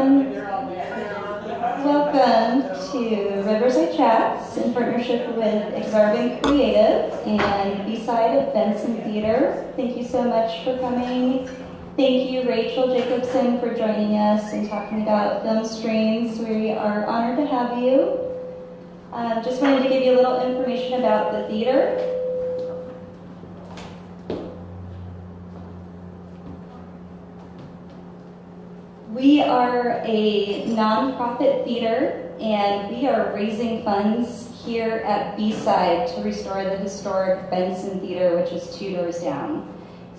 everyone. Welcome to Riverside Chats in partnership with Aksarben Creative and B-side Benson Theatre. Thank you so much for coming. Thank you, Rachel Jacobson, for joining us and talking about film streams. We are honored to have you. Just wanted to give you a little information about the theater. We are a nonprofit theater, and we are raising funds here at B-side to restore the historic Benson Theatre, which is 2 doors down.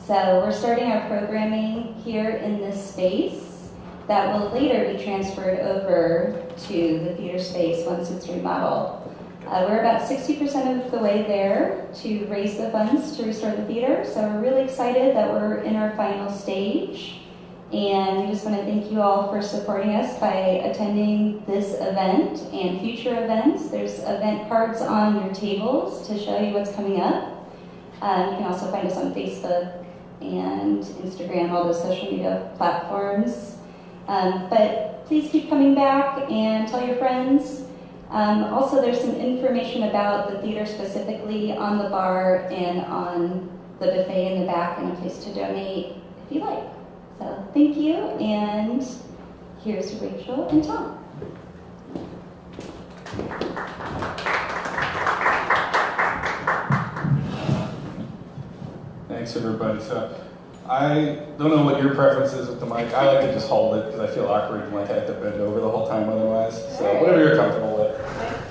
So we're starting our programming here in this space that will later be transferred over to the theater space once it's remodeled. We're about 60% of the way there to raise the funds to restore the theater, so we're really excited that we're in our final stage. And we just want to thank you all for supporting us by attending this event and future events. There's event cards on your tables to show you what's coming up. You can also find us on Facebook and Instagram, all those social media platforms. But please keep coming back and tell your friends. Also, there's some information about the theater specifically on the bar and on the buffet in the back, and a place to donate if you like. So thank you, and here's Rachel and Tom. Thanks, everybody. So I don't know what your preference is with the mic. I like to just hold it because I feel awkward and like I have to bend over the whole time otherwise. So whatever you're comfortable with.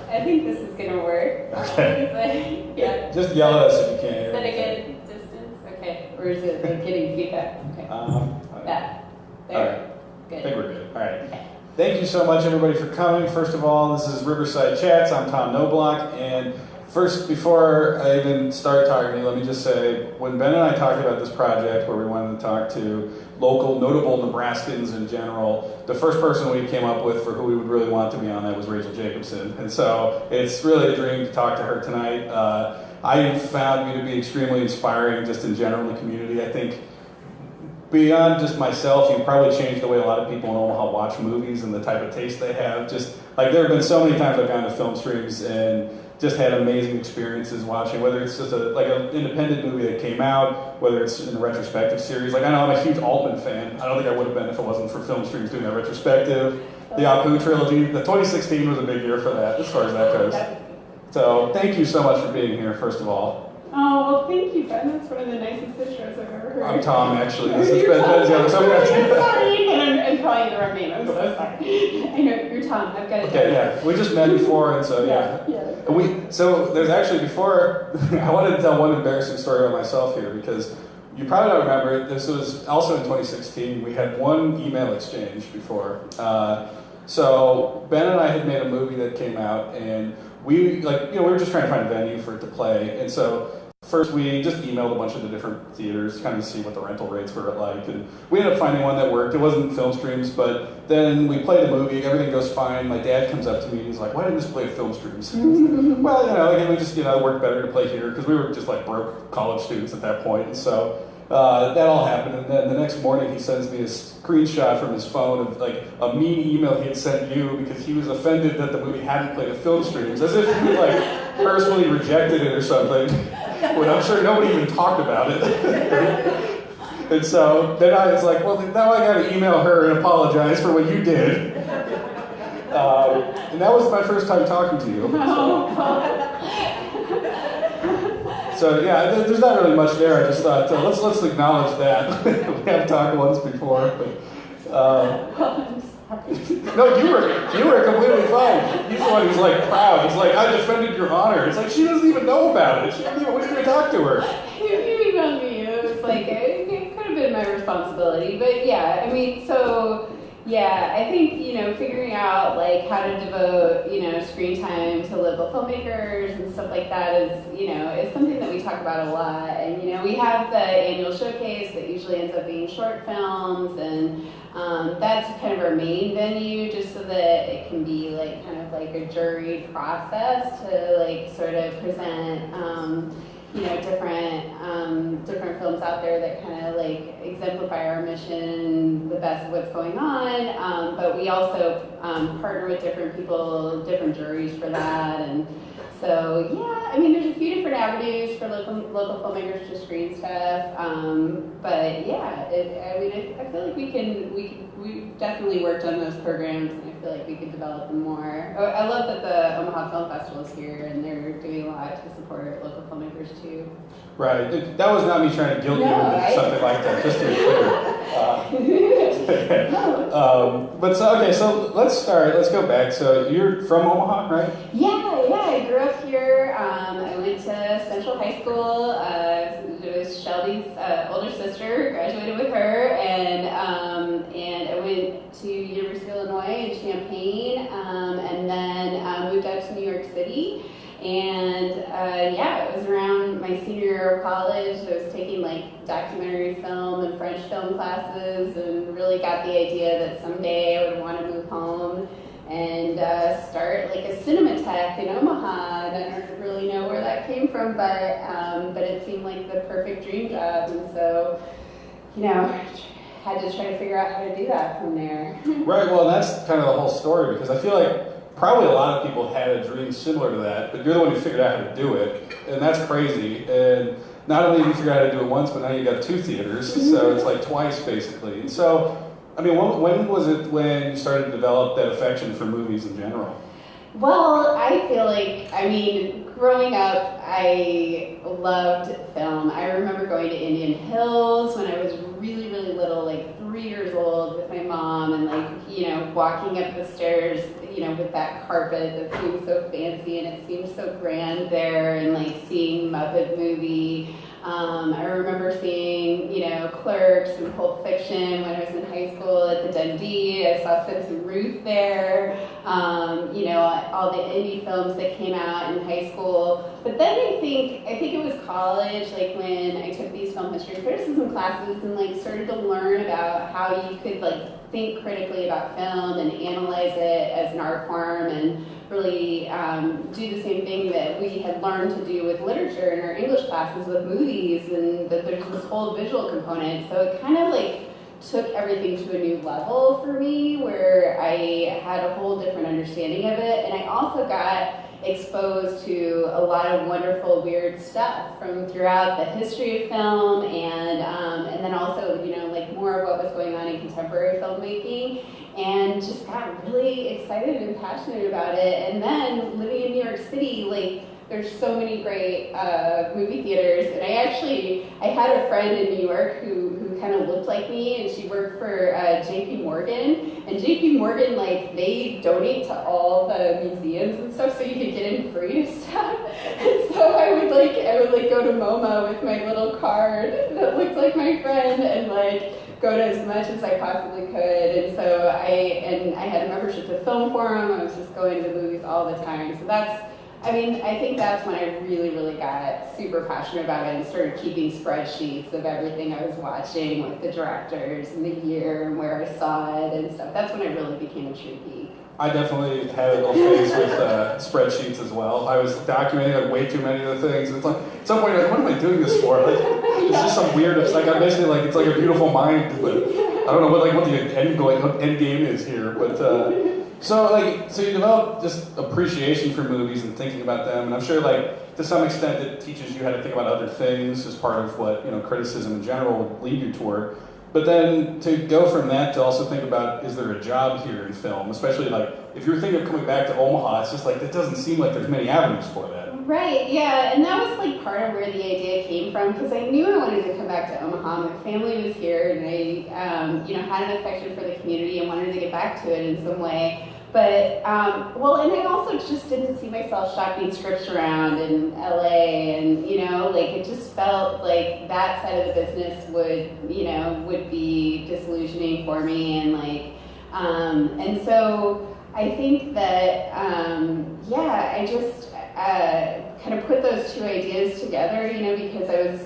I think this is gonna work. Okay. Yeah. Just yell at us if you can't hear. Is that a good distance? Okay. Or is it like getting feedback? Okay. That. There. All right. Good. I think we're good. All right. Okay. Thank you so much, everybody, for coming. First of all, this is Riverside Chats. I'm Tom Noblock, and first, before I even start talking to you, let me just say, when Ben and I talked about this project where we wanted to talk to local, notable Nebraskans in general, the first person we came up with for who we would really want to be on that was Rachel Jacobson. And so it's really a dream to talk to her tonight. I found you to be extremely inspiring just in general in the community. I think beyond just myself, you've probably changed the way a lot of people in Omaha watch movies and the type of taste they have. Just like there have been so many times I've gone to film streams and just had amazing experiences watching, whether it's just an independent movie that came out, whether it's in a retrospective series. Like I know I'm a huge Altman fan. I don't think I would have been if it wasn't for film streams doing that retrospective. The Apu trilogy, the 2016 was a big year for that, as far as that goes. So thank you so much for being here, first of all. Oh, well, thank you, Ben. That's one of the nicest intros I've ever heard. I'm Tom, actually. This is Ben. Sorry, I'm calling the wrong name. I'm so sorry. I know, you're Tom. I've got it. Okay, yeah. We just met before, and so, yeah. So there's actually, before, I wanted to tell one embarrassing story about myself here, because you probably don't remember, this was also in 2016. We had one email exchange before. So Ben and I had made a movie that came out, and we were just trying to find a venue for it to play. And so first we just emailed a bunch of the different theaters, kind of see what the rental rates were like. And we ended up finding one that worked. It wasn't film streams, but then we played the movie, everything goes fine. My dad comes up to me and he's like, "Why didn't you just play film streams?" Well, we just, it worked better to play here because we were just like broke college students at that point. And so that all happened, and then the next morning he sends me a screenshot from his phone of like a mean email he had sent you because he was offended that the movie hadn't played a film streams, as if he like personally rejected it or something, when I'm sure nobody even talked about it. And so then I was like, well, now I gotta email her and apologize for what you did. And that was my first time talking to you. So yeah, there's not really much there. I just thought let's acknowledge that. We haven't talked once before, but no, you were completely fine. He's the one who's like proud. He's like, I defended your honor. It's like she doesn't even know about it. She didn't even, when did you talk to her? You emailed me. It was like it could have been my responsibility, but yeah, I mean, so. Yeah, I think, figuring out like how to devote, screen time to local filmmakers and stuff like that is, is something that we talk about a lot. And, we have the annual showcase that usually ends up being short films, and that's kind of our main venue, just so that it can be like kind of like a juried process to like sort of present different films out there that kind of like exemplify our mission, the best of what's going on. But but we also partner with different people, different juries for that. And so, yeah, I mean, there's a few different avenues for local filmmakers to screen stuff. But yeah, I feel like we've definitely worked on those programs, and I feel like we could develop them more. I love that the Omaha Film Festival is here, and they're doing a lot to support local filmmakers too. Right. That was not me trying to guilt you into something like that, just to be clear. But so let's start. Let's go back. So you're from Omaha, right? Yeah. I grew up here. I went to Central High School. It was Shelby's older sister. Graduated with her, and I went to University of Illinois in Champaign, and then moved out to New York City. And it was around my senior year of college. I was taking like documentary film and French film classes, and really got the idea that someday I would want to move home and start like a cinematheque in Omaha. And I don't really know where that came from, but it seemed like the perfect dream job. And so, had to try to figure out how to do that from there. Right. Well, that's kind of the whole story, because I feel like probably a lot of people had a dream similar to that, but you're the one who figured out how to do it, and that's crazy. And not only did you figure out how to do it once, but now you got 2 theaters, so it's like twice basically. And so, I mean, when was it when you started to develop that affection for movies in general? Well, I feel like, growing up, I loved film. I remember going to Indian Hills when I was really, really little, like 3 years old, with my mom, and walking up the stairs, with that carpet that seemed so fancy and it seemed so grand there, and like seeing Muppet Movie. I remember seeing, Clerks and Pulp Fiction when I was in high school at the Dundee. I saw Simpson Ruth there. All the indie films that came out in high school. But then I think it was college, like when I took these film history and criticism classes, and like started to learn about how you could like think critically about film and analyze it as an art form, and really do the same thing that we had learned to do with literature in our English classes with movies, and that there's this whole visual component. So it kind of like took everything to a new level for me, where I had a whole different understanding of it. And I also got exposed to a lot of wonderful, weird stuff from throughout the history of film, and then also, like more of what was going on in contemporary filmmaking, and just got really excited and passionate about it. And then living in New York City, like there's so many great movie theaters, and I had a friend in New York who kind of looked like me, and she worked for JP Morgan, and JP Morgan, like, they donate to all the museums and stuff, so you could get in free to stuff. And so I would go to MoMA with my little card that looked like my friend, and like go to as much as I possibly could. And so I had a membership to Film Forum. I was just going to the movies all the time. So I think that's when I really, really got super passionate about it and started keeping spreadsheets of everything I was watching, with the directors and the year and where I saw it and stuff. That's when I really became a true geek. I definitely had a little phase with spreadsheets as well. I was documenting like way too many of the things. It's like at some point, like, what am I doing this for? Like, it's just some weird. It's like I'm basically like it's like a beautiful mind. But I don't know what the end game is here. But so you develop just appreciation for movies and thinking about them, and I'm sure like to some extent it teaches you how to think about other things as part of what criticism in general will lead you toward. But then to go from that to also think about, is there a job here in film? Especially like if you're thinking of coming back to Omaha, it's just like it doesn't seem like there's many avenues for that. Right, yeah, and that was like part of where the idea came from, because I knew I wanted to come back to Omaha. My family was here, and I had an affection for the community and wanted to get back to it in some way. But, and I also just didn't see myself shopping scripts around in LA, and, it just felt like that side of the business would be disillusioning for me, and so I think that, kind of put those two ideas together, because I was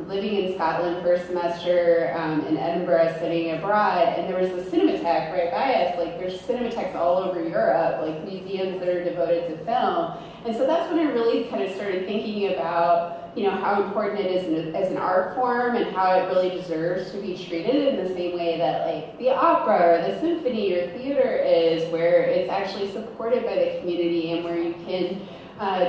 living in Scotland for a semester, in Edinburgh, studying abroad, and there was a cinematheque right by us. Like, there's cinematheques all over Europe, like museums that are devoted to film. And so that's when I really kind of started thinking about, how important it is as an art form and how it really deserves to be treated in the same way that, like, the opera or the symphony or theater is, where it's actually supported by the community and where you can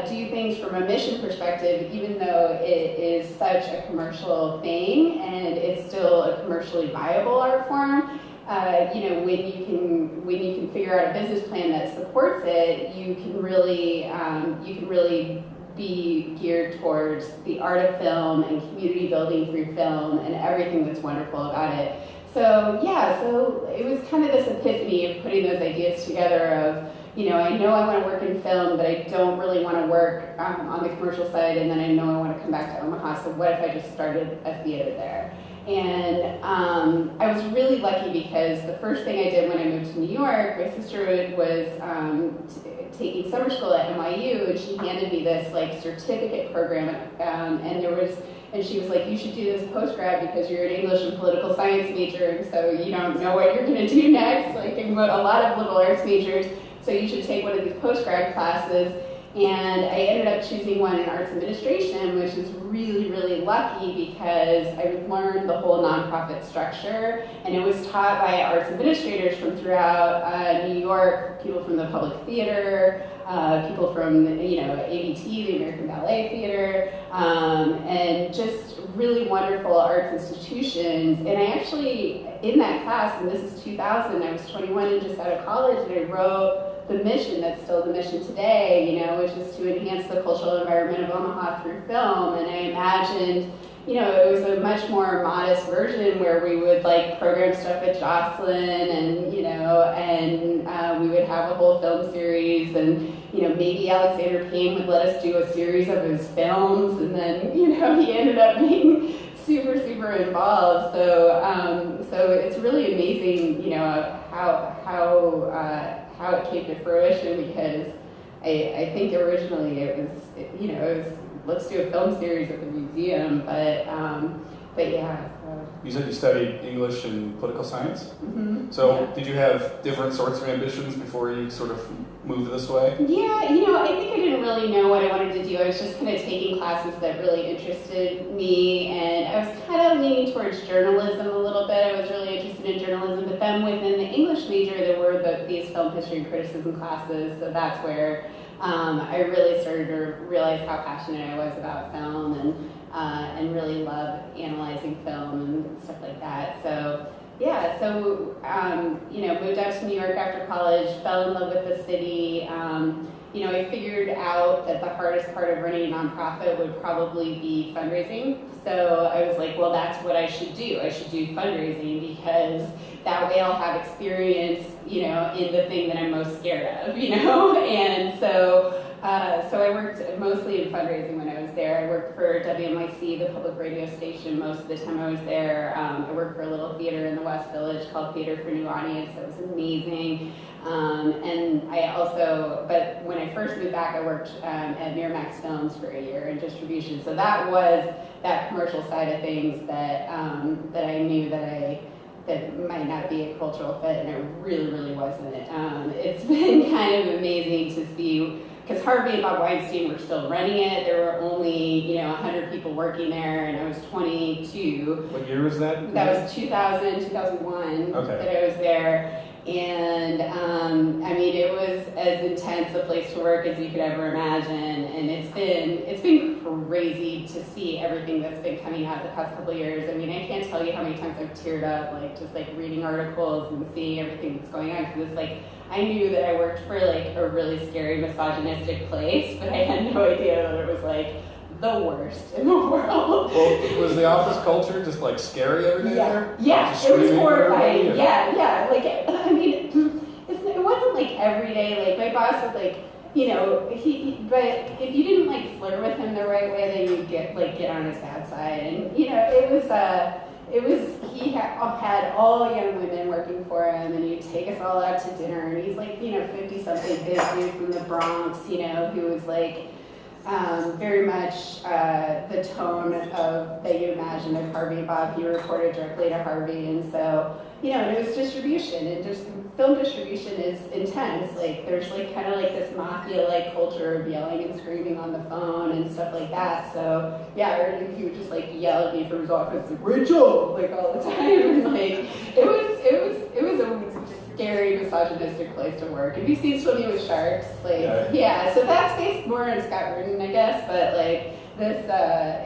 do things from a mission perspective, even though it is such a commercial thing and it's still a commercially viable art form. When you can figure out a business plan that supports it, you can really be geared towards the art of film and community building through film and everything that's wonderful about it. So it was kind of this epiphany of putting those ideas together of, I know I want to work in film, but I don't really want to work on the commercial side, and then I know I want to come back to Omaha, so what if I just started a theater there? And I was really lucky because the first thing I did when I moved to New York, my sister was taking summer school at NYU, and she handed me this like certificate program, and she was like, you should do this post-grad because you're an English and political science major, and so you don't know what you're going to do next, like a lot of liberal arts majors, so you should take one of these post-grad classes. And I ended up choosing one in arts administration, which is really, really lucky because I learned the whole nonprofit structure, and it was taught by arts administrators from throughout New York, people from the public theater, people from ABT, the American Ballet Theater, and just really wonderful arts institutions. And I actually, in that class, and this is 2000, I was 21 and just out of college, and I wrote the mission that's still the mission today, which is to enhance the cultural environment of Omaha through film. And I imagined, it was a much more modest version where we would like program stuff at Jacobson, and we would have a whole film series, and maybe Alexander Payne would let us do a series of his films, and then he ended up being super, super involved. So it's really amazing, how it came to fruition, because I think originally it was let's do a film series at the museum, but yeah. So. You said you studied English and political science? Mm-hmm. So yeah. Did you have different sorts of ambitions before you sort of moved this way? Yeah, I think I didn't really know what I wanted to do. I was just kind of taking classes that really interested me, and I was kind of leaning towards journalism a little bit. I was really interested in journalism, but then within the English major, there were these film history and criticism classes, so that's where I really started to realize how passionate I was about film, and really love analyzing film and stuff like that. So yeah, moved out to New York after college, fell in love with the city. I figured out that the hardest part of running a nonprofit would probably be fundraising. So I was like, well, that's what I should do. I should do fundraising, because that way I'll have experience, in the thing that I'm most scared of, And so I worked mostly in fundraising when I was there. I worked for WMIC, the public radio station, most of the time I was there. I worked for a little theater in the West Village called Theater for New Audience. That was amazing. But when I first moved back, I worked at Miramax Films for a year in distribution. So that was that commercial side of things that I knew that might not be a cultural fit, and it really, really wasn't. It's been kind of amazing to see, because Harvey and Bob Weinstein were still running it. There were only 100 people working there, and I was 22. What year was that? That was 2000, 2001 that I was there. And it was as intense a place to work as you could ever imagine, and it's been crazy to see everything that's been coming out the past couple of years. I can't tell you how many times I've teared up, just reading articles and seeing everything that's going on, because it's I knew that I worked for a really scary misogynistic place, but I had no idea that it was the worst in the world. Well, was the office culture just scary every day there? Yeah, it was horrifying. Yeah. It wasn't every day. My boss would but if you didn't flirt with him the right way, then you'd get on his bad side. And he had all young women working for him, and he'd take us all out to dinner, and he's 50-something big dude from the Bronx, who was very much the tone of that you imagine of Harvey and Bob. He reported directly to Harvey, and so and it was distribution, and just film distribution is intense. Like there's like kind of like this mafia-like culture of yelling and screaming on the phone and stuff like that. So yeah, he would just like yell at me from his office, like Rachel, like all the time, and like it was a scary, misogynistic place to work. Have you seen Swimming with Sharks? Like yeah, so that's based more on Scott Rudin, I guess, but like this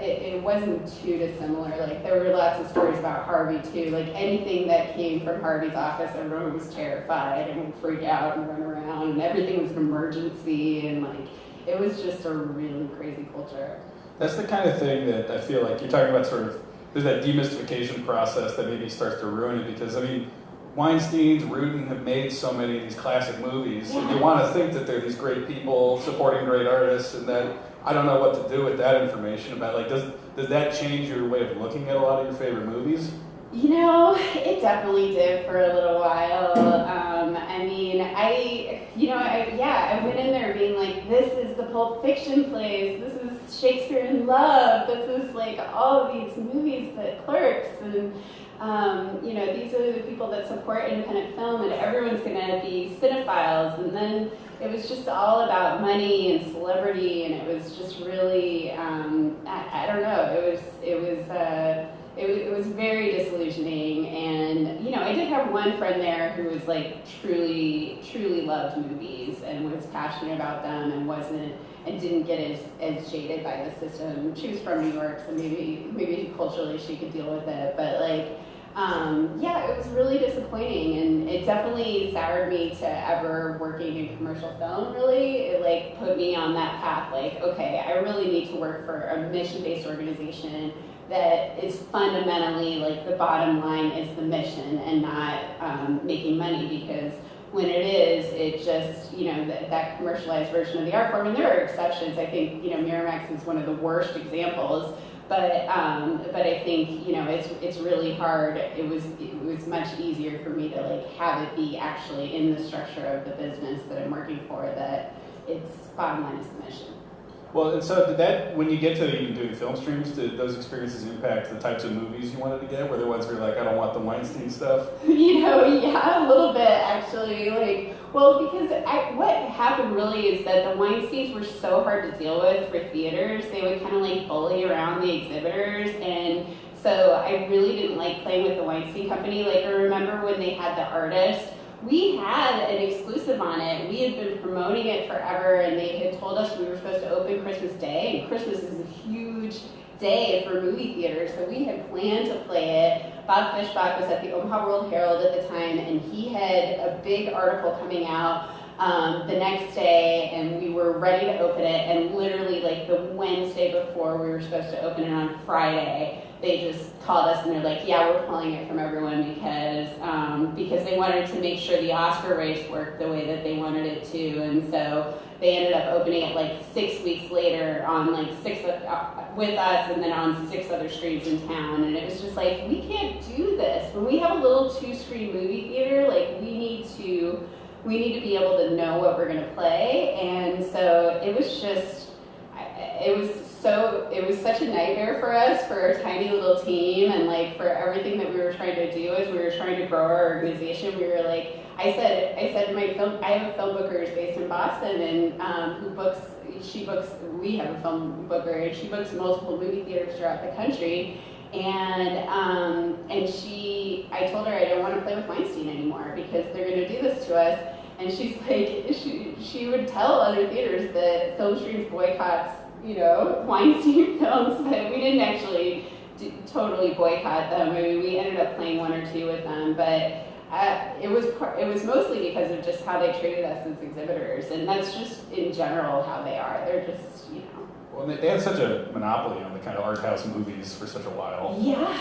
it wasn't too dissimilar. Like there were lots of stories about Harvey too. Like anything that came from Harvey's office, everyone was terrified and would freak out and run around, and everything was an emergency, and like it was just a really crazy culture. That's the kind of thing that I feel like you're talking about. Sort of there's that demystification process that maybe starts to ruin it, because I mean, Weinstein's, Rudin have made so many of these classic movies, and you want to think that they're these great people supporting great artists, and that I don't know what to do with that information about. Like, does that change your way of looking at a lot of your favorite movies? It definitely did for a little while. I mean, I went in there being like, this is the Pulp Fiction place, this is Shakespeare in Love, this is like all of these movies that Clerks, and these are the people that support independent film, and everyone's gonna be cinephiles. And then it was just all about money and celebrity, and it was just really, I don't know, it was very disillusioning. And I did have one friend there who was like truly loved movies and was passionate about them and didn't get as jaded by the system. She was from New York, so maybe culturally she could deal with it, but like it was really disappointing, and it definitely soured me to ever working in commercial film. Really, it like put me on that path, like, okay, I really need to work for a mission-based organization that is fundamentally like the bottom line is the mission and not making money, because when it is, it just, that commercialized version of the art form, and there are exceptions. I think, Miramax is one of the worst examples, but I think, it's really hard. It was much easier for me to like have it be actually in the structure of the business that I'm working for, that its bottom line is the mission. Well, and so did that, when you get to even doing film streams, did those experiences impact the types of movies you wanted to get? Were there ones where you're like, I don't want the Weinstein stuff? Yeah, a little bit actually. Because what happened really is that the Weinsteins were so hard to deal with for theaters. They would kind of like bully around the exhibitors, and so I really didn't like playing with the Weinstein Company. Like, I remember when they had The Artist, we had an exclusive on it. We had been promoting it forever, and they had told us we were supposed to open Christmas Day, and Christmas is a huge day for movie theaters, so we had planned to play it. Bob Fishbach was at the Omaha World Herald at the time, and he had a big article coming out the next day, and we were ready to open it, and literally like the Wednesday before we were supposed to open it on Friday, they just called us and they're like, yeah, we're pulling it from everyone because they wanted to make sure the Oscar race worked the way that they wanted it to. And so they ended up opening it like 6 weeks later on like with us, and then on 6 other screens in town. And it was just like, we can't do this. When we have a little 2-screen movie theater, like we need to be able to know what we're going to play. And so it was just, it was such a nightmare for us, for our tiny little team, and like for everything that we were trying to do as we were trying to grow our organization. We were like, I said to my film, I have a film booker who's based in Boston, and we have a film booker, and she books multiple movie theaters throughout the country. And I told her I don't want to play with Weinstein anymore because they're going to do this to us. And she's like, she would tell other theaters that Film Streams boycotts, Weinstein films, but we didn't actually totally boycott them. I mean, we ended up playing 1 or 2 with them, but it was mostly because of just how they treated us as exhibitors, and that's just in general how they are. They're just, Well, they had such a monopoly on the kind of art house movies for such a while. Yeah.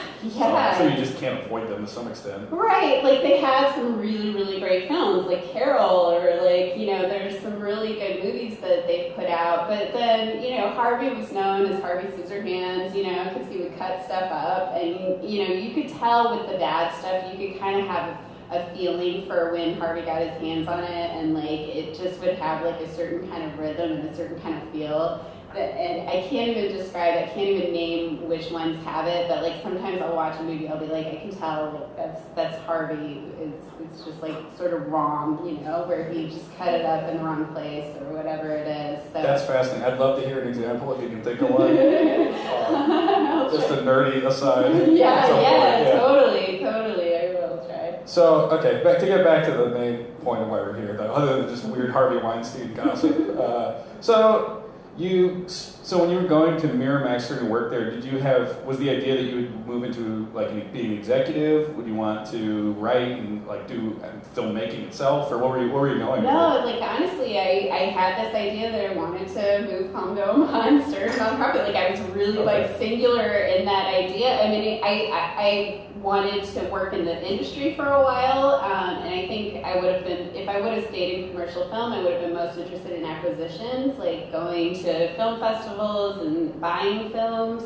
So you just can't avoid them to some extent. Right, like they had some really, really great films, like Carol, or like, there's some really good movies that they've put out. But then, Harvey was known as Harvey Scissorhands, because he would cut stuff up. And, you could tell with the bad stuff, you could kind of have a feeling for when Harvey got his hands on it. And like, it just would have like a certain kind of rhythm and a certain kind of feel and I can't even describe it, I can't even name which ones have it, but like sometimes I'll watch a movie, I'll be like, I can tell that's Harvey. It's just like sort of wrong, you know, where he just cut it up in the wrong place or whatever it is. So. That's fascinating. I'd love to hear an example if you can think of one. Just a nerdy aside. Yeah, totally. I will try. So, okay, to get back to the main point of why we're here, though, other than just weird Harvey Weinstein gossip. So when you were going to Miramax starting to work there, was the idea that you would move into like being an executive? Would you want to write and like do filmmaking itself, or what were you going? No, like honestly, I had this idea that I wanted to move home to Omaha and start a nonprofit. Like I was really like singular in that idea. I mean, I wanted to work in the industry for a while, and I think I would have been, if I would have stayed in commercial film, I would have been most interested in acquisitions, like going to film festivals and buying films.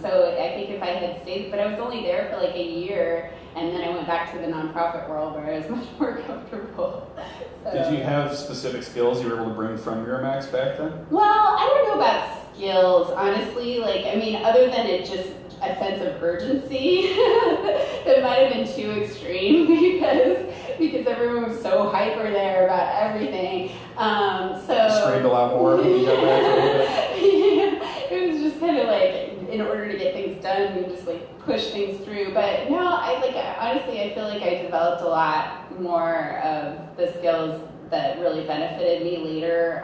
So I think if I had stayed, but I was only there for like a year, and then I went back to the nonprofit world where I was much more comfortable. So. Did you have specific skills you were able to bring from Miramax back then? Well, I don't know about skills, honestly. Like, I mean, other than it just a sense of urgency that might have been too extreme because everyone was so hyper there about everything. You screamed a lot more when you got back a little bit. Yeah, it was just kind of like, in order to get things done, we just like push things through. But no, honestly, I feel like I developed a lot more of the skills that really benefited me later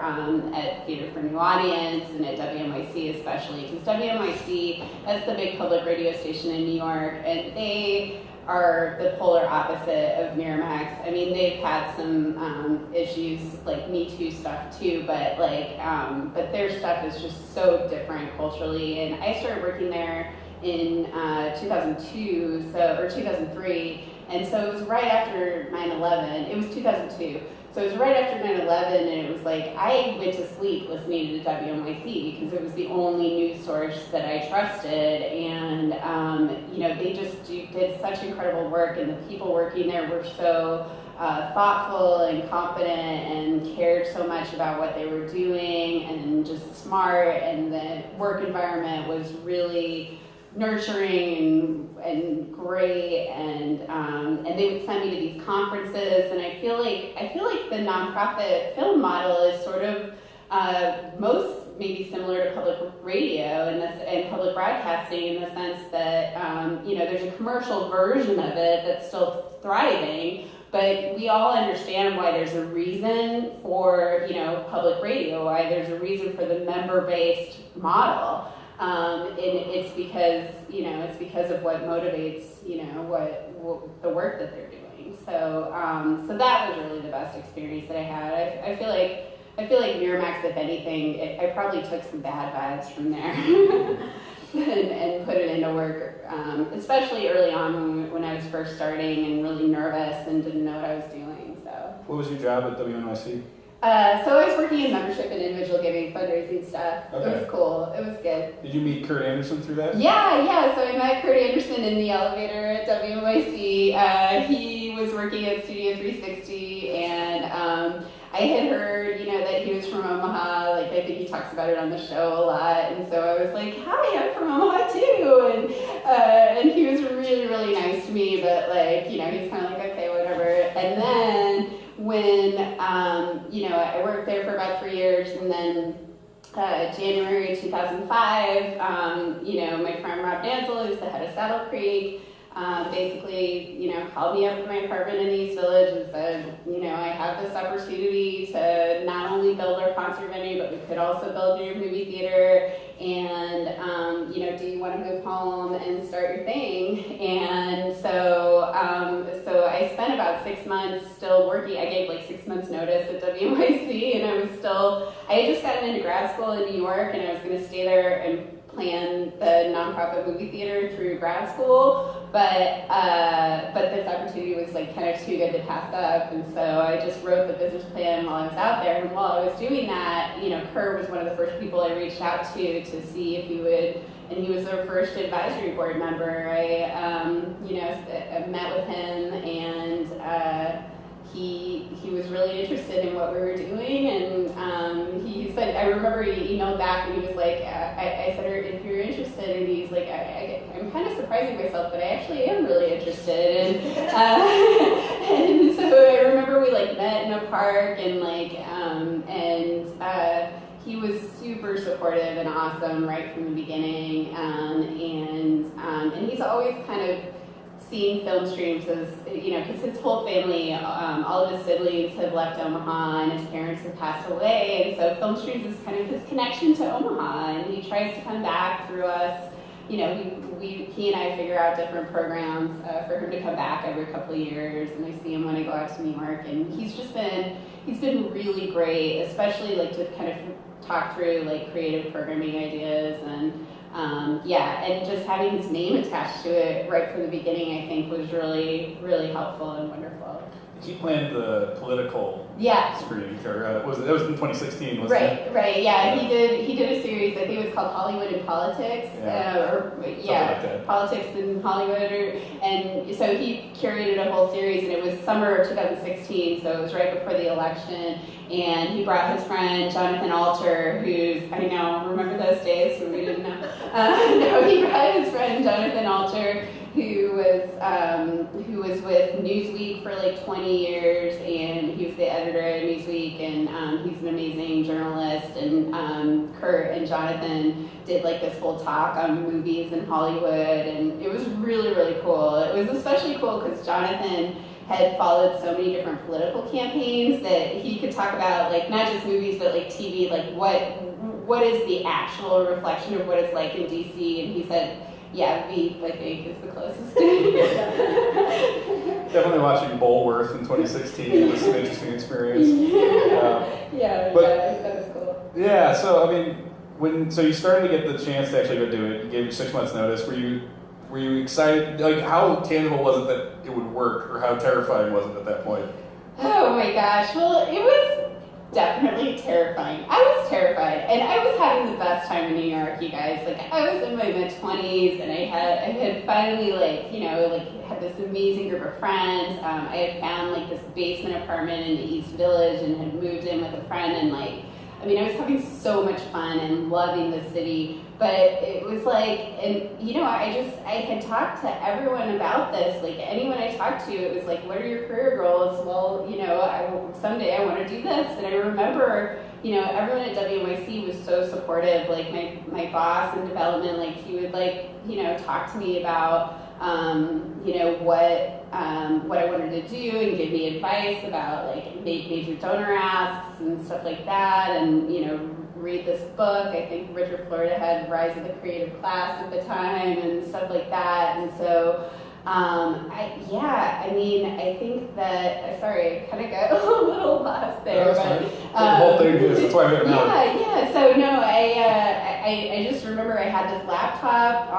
at Theater for New Audience and at WNYC especially, because WNYC, that's the big public radio station in New York, and they are the polar opposite of Miramax. I mean, they've had some issues like Me Too stuff too, but but their stuff is just so different culturally. And I started working there in 2002, or 2003, and so it was right after 9/11. It was 2002. So it was right after 9/11, and it was like I went to sleep listening to WNYC because it was the only news source that I trusted, and they just did such incredible work, and the people working there were so thoughtful and competent and cared so much about what they were doing and just smart, and the work environment was really nurturing and great, and they would send me to these conferences, and I feel like the nonprofit film model is sort of most maybe similar to public radio and public broadcasting in the sense that there's a commercial version of it that's still thriving, but we all understand why there's a reason for public radio, why there's a reason for the member-based model. And it's because of what motivates what the work that they're doing. So that was really the best experience that I had. I feel like Miramax, if anything, I probably took some bad vibes from there and put it into work, especially early on when I was first starting and really nervous and didn't know what I was doing. So. What was your job at WNYC? So I was working in membership and individual giving, fundraising stuff. Okay. It was cool. It was good. Did you meet Kurt Anderson through that? Yeah. So I met Kurt Anderson in the elevator at WNYC. He was working at Studio 360, and I had heard, that he was from Omaha. Like, I think he talks about it on the show a lot. And so I was like, hi, I'm from Omaha too. And he was really, really nice to me, but he's kind of like, okay, whatever. And then when, I worked there for about 3 years, and then January 2005, my friend Rob Danzel, who's the head of Saddle Creek, basically, called me up to my apartment in East Village and said, I have this opportunity to not only build our concert venue, but we could also build your movie theater, and, do you want to move home and start your thing? And so I spent about 6 months still working. I gave 6 months notice at WNYC, and I had just gotten into grad school in New York, and I was going to stay there and plan the nonprofit movie theater through grad school, but this opportunity was kind of too good to pass up, and so I just wrote the business plan while I was out there. And while I was doing that, Kurt was one of the first people I reached out to see if he would, and he was our first advisory board member. I met with him, and he was really interested in what we were doing, and he's I remember he emailed back and he was like, I said, if you're interested, and he's like, I'm kind of surprising myself, but I actually am really interested. And so I remember we like met in a park and he was super supportive and awesome right from the beginning. And he's always kind of seen film streams as, because his whole family, all of his siblings have left Omaha and his parents have passed away, and so film streams is kind of his connection to Omaha, and he tries to come back through us. He and I figure out different programs for him to come back every couple of years, and I see him when I go out to New York, and he's been really great, especially like to kind of talk through like creative programming ideas and and just having his name attached to it right from the beginning, I think was really, really helpful and wonderful. He planned the political screening, or that was in 2016, wasn't it? Right, yeah. He did a series, I think it was called Hollywood and Politics, Politics in Hollywood, and so he curated a whole series, and it was summer of 2016, so it was right before the election, and he brought his friend Jonathan Alter, who's, I know, remember those days when we didn't know? No, he brought his friend Jonathan Alter, who was with Newsweek for like 20 years, and he was the editor at Newsweek, and he's an amazing journalist, and Kurt and Jonathan did like this whole talk on movies in Hollywood, and it was really, really cool. It was especially cool because Jonathan had followed so many different political campaigns that he could talk about like not just movies but like TV, like what is the actual reflection of what it's like in DC, and he said, yeah, Veep, I think, is the closest. Definitely watching Bulworth in 2016 was an interesting experience. That was cool. Yeah, so I mean, so you started to get the chance to actually go do it. You gave 6 months notice. Were you excited? Like, how tangible was it that it would work, or how terrifying was it at that point? Oh my gosh! Well, it was definitely terrifying. I was terrified, and I was having the best time in New York, you guys. Like, I was in my mid-20s, and I had finally had this amazing group of friends. I had found like this basement apartment in the East Village, and had moved in with a friend, and I was having so much fun and loving the city. But it was like, and I had talked to everyone about this. Like, anyone I talked to, it was like, what are your career goals? Well, someday I want to do this. And I remember, everyone at WNYC was so supportive. Like my boss in development, like he would talk to me about, what I wanted to do and give me advice about like major donor asks and stuff like that, and read this book. I think Richard Florida had Rise of the Creative Class at the time and stuff like that, and so I think that, sorry, I kind of got a little lost there. The whole thing is, that's why I'm here now. Yeah. So no, I just remember I had this laptop,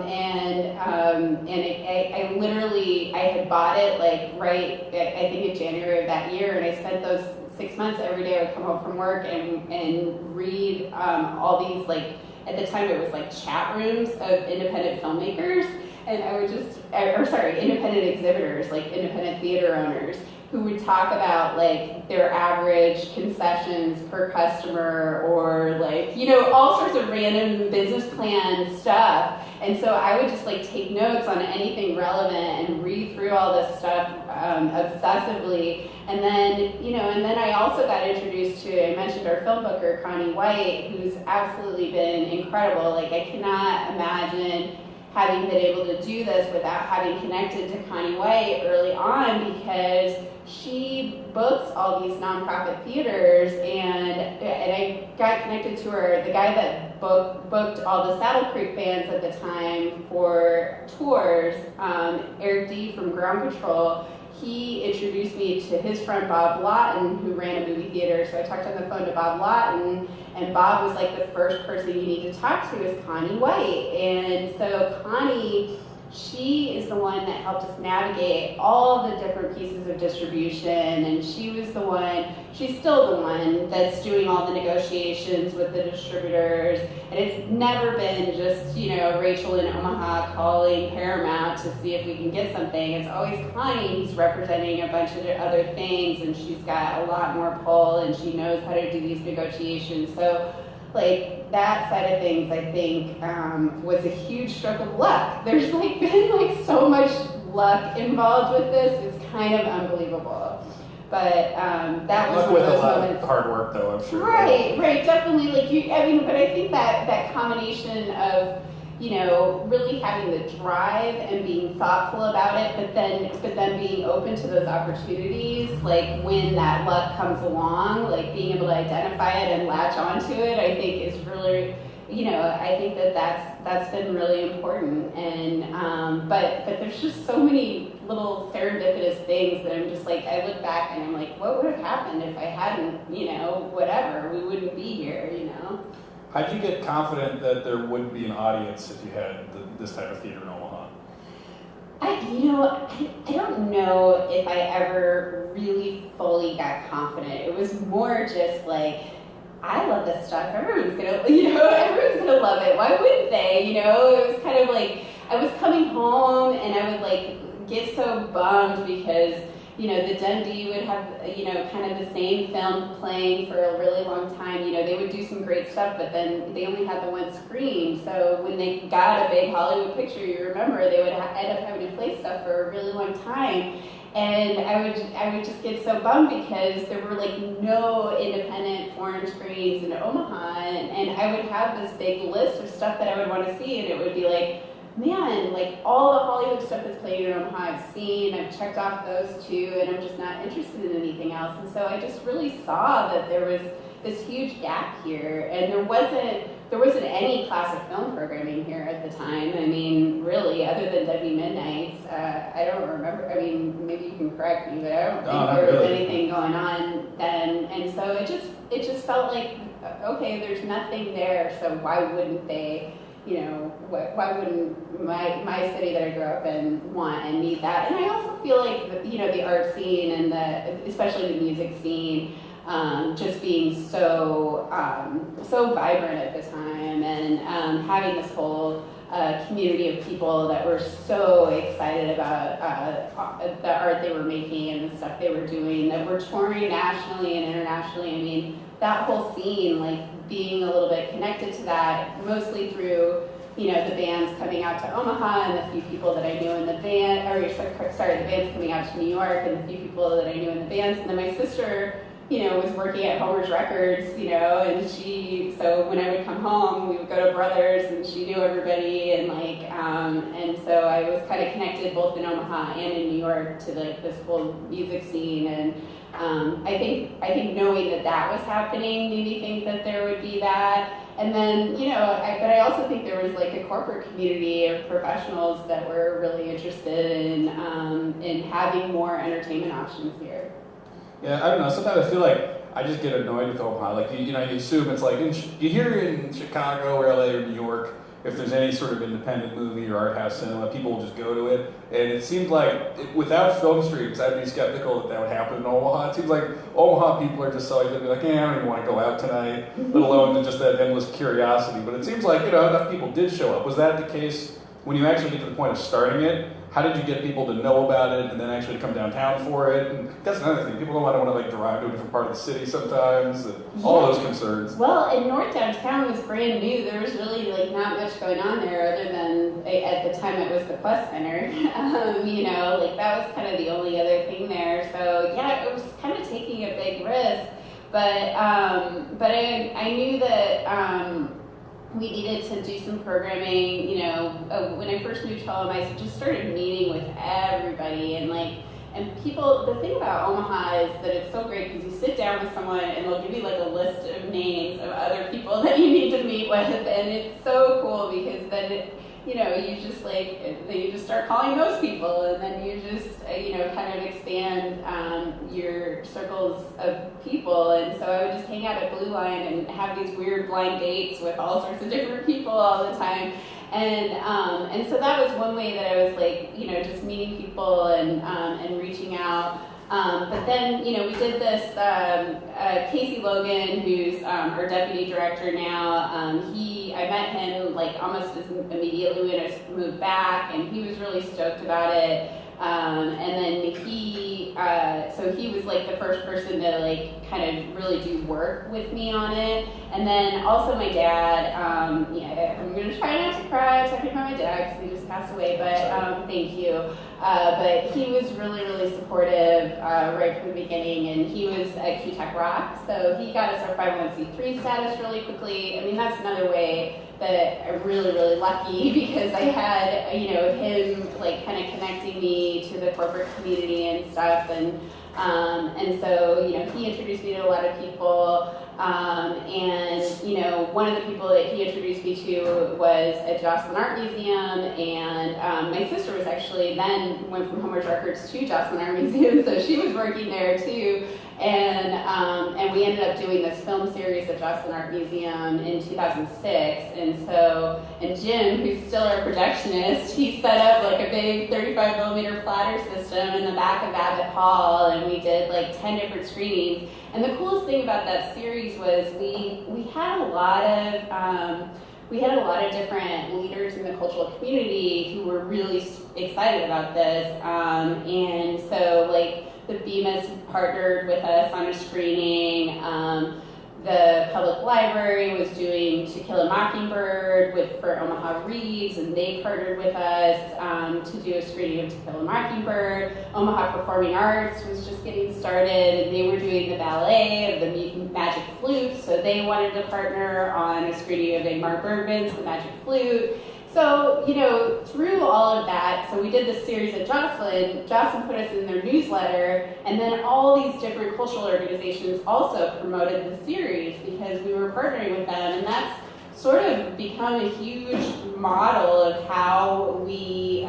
and I literally, I had bought it like right, I think in January of that year, and I spent those 6 months every day. I would come home from work and read all these, like, at the time it was like chat rooms of independent filmmakers, and I would independent exhibitors, like independent theater owners, who would talk about like their average concessions per customer, or like, all sorts of random business plan stuff. And so I would just like take notes on anything relevant and read through all this stuff obsessively. And then I also got introduced to, I mentioned our film booker, Connie White, who's absolutely been incredible. Like, I cannot imagine having been able to do this without having connected to Connie White early on, because she books all these nonprofit theaters, and I got connected to her. The guy that booked all the Saddle Creek bands at the time for tours, Eric D. from Ground Control, he introduced me to his friend Bob Lawton, who ran a movie theater. So I talked on the phone to Bob Lawton, and Bob was like, the first person you need to talk to is Connie White. And so Connie she is the one that helped us navigate all the different pieces of distribution, and she's still the one that's doing all the negotiations with the distributors, and it's never been just, Rachel in Omaha calling Paramount to see if we can get something. It's always Connie who's representing a bunch of other things, and she's got a lot more pull, and she knows how to do these negotiations. So, that side of things, I think, was a huge stroke of luck. There's been so much luck involved with this. It's kind of unbelievable. But that was luck one with of those a lot moments. of hard work, though, I'm sure. Right, definitely. But I think that combination of, really having the drive and being thoughtful about it, but then being open to those opportunities, when that luck comes along, being able to identify it and latch onto it, I think is really, I think that's been really important. And but there's just so many little serendipitous things that I'm just I look back and I'm what would have happened if I hadn't, whatever, we wouldn't be here, How'd you get confident that there would be an audience if you had this type of theater in Omaha? I don't know if I ever really fully got confident. It was more just I love this stuff. Everyone's gonna love it. Why wouldn't they? It was kind of I was coming home and I would get so bummed because the Dundee would have, kind of the same film playing for a really long time. They would do some great stuff, but then they only had the one screen. So when they got a big Hollywood picture, you remember, they would end up having to play stuff for a really long time. And I would just get so bummed because there were no independent foreign screens in Omaha. And I would have this big list of stuff that I would want to see, and it would be man, all the Hollywood stuff that's playing in Omaha I've seen, I've checked off those two, and I'm just not interested in anything else. And so I just really saw that there was this huge gap here, and there wasn't any classic film programming here at the time. I mean, really, other than W Midnights, I don't remember. I mean, maybe you can correct me, but I don't think there was anything going on then. And so it just felt okay, there's nothing there, so why wouldn't they? Why wouldn't my city that I grew up in want and need that? And I also feel the art scene and especially the music scene, just being so vibrant at the time, and having this whole community of people that were so excited about the art they were making and the stuff they were doing, that were touring nationally and internationally. I mean, that whole scene, being a little bit connected to that, mostly through, the bands coming out to Omaha and the few people that I knew in the band, the bands coming out to New York and the few people that I knew in the bands. And then my sister, was working at Homer's Records, and so when I would come home, we would go to Brothers, and she knew everybody, and and so I was kind of connected both in Omaha and in New York to this whole music scene. And I think knowing that was happening made me think that there would be that. And then, but I also think there was a corporate community of professionals that were really interested in having more entertainment options here. Yeah, I don't know. Sometimes I feel I just get annoyed with Omaha. You assume it's you hear in Chicago or LA or New York, if there's any sort of independent movie or art house cinema, people will just go to it. And it seems without film streams, I'd be skeptical that would happen in Omaha. It seems Omaha people are just always going to be I don't even want to go out tonight, let alone just that endless curiosity. But it seems enough people did show up. Was that the case when you actually get to the point of starting it? How did you get people to know about it and then actually come downtown for it? And that's another thing. People don't want to drive to a different part of the city sometimes, and all those concerns. Well, in North Downtown was brand new. There was really not much going on there other than at the time it was the Quest Center. That was kind of the only other thing there. So yeah, it was kind of taking a big risk. But I knew that we needed to do some programming. When I first moved home, I just started meeting with everybody, and people. The thing about Omaha is that it's so great because you sit down with someone and they'll give you a list of names of other people that you need to meet with, and it's so cool because then you just start calling those people, and then you just kind of expand your circles of people. And so I would just hang out at Blue Line and have these weird blind dates with all sorts of different people all the time. And so that was one way that I was like, you know, just meeting people and reaching out. But then, you know, we did this, Casey Logan, who's our deputy director now, I met him like almost immediately when I moved back, and he was really stoked about it. And then so he was like the first person to like kind of really do work with me on it. And then also my dad, yeah, I'm gonna try not to cry talking about my dad because he just passed away, but thank you. But he was really, really supportive right from the beginning, and he was at Q-Tech Rock, so he got us our 501c3 status really quickly. I mean, that's another way that I'm really, really lucky because I had, you know, him like kind of connecting me to the corporate community and stuff, and so, you know, he introduced me to a lot of people, and, you know, one of the people that he introduced me to was at Jacobson Art Museum, and my sister was actually then went from Homework Records to Jacobson Art Museum, so she was working there too. And we ended up doing this film series at Jacobson Art Museum in 2006. And Jim, who's still our projectionist, he set up like a big 35mm platter system in the back of Abbott Hall, and we did like 10 different screenings. And the coolest thing about that series was we had a lot of different leaders in the cultural community who were really excited about this. And so like the Bemis partnered with us on a screening. The public library was doing To Kill a Mockingbird for Omaha Reads, and they partnered with us to do a screening of To Kill a Mockingbird. Omaha Performing Arts was just getting started, and they were doing the ballet of the Magic Flute, so they wanted to partner on a screening of Ingmar Bergman's The Magic Flute. So, you know, through all of that, so we did this series at Jocelyn. Jocelyn put us in their newsletter, and then all these different cultural organizations also promoted the series because we were partnering with them, and that's sort of become a huge model of how we,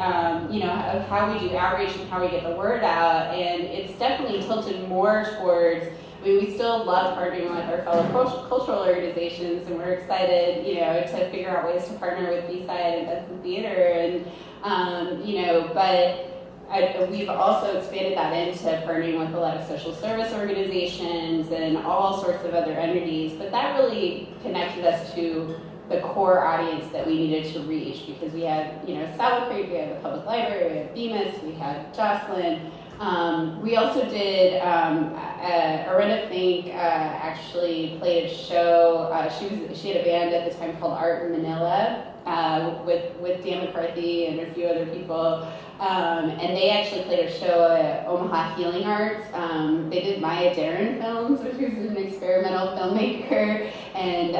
you know, of how we do outreach and how we get the word out, and it's definitely tilted more towards, I mean, we still love partnering with our fellow cultural organizations, and we're excited, you know, to figure out ways to partner with B-Side and Benson Theatre, and, you know, but we've also expanded that into partnering with a lot of social service organizations and all sorts of other entities, but that really connected us to the core audience that we needed to reach, because we had, you know, Saddle Creek, we had the public library, we had Bemis, we had Jocelyn. We also did, Arena Fink actually played a show. She had a band at the time called Art in Manila with Dan McCarthy and a few other people. And they actually played a show at Omaha Healing Arts. They did Maya Deren Films, which was an experimental filmmaker, and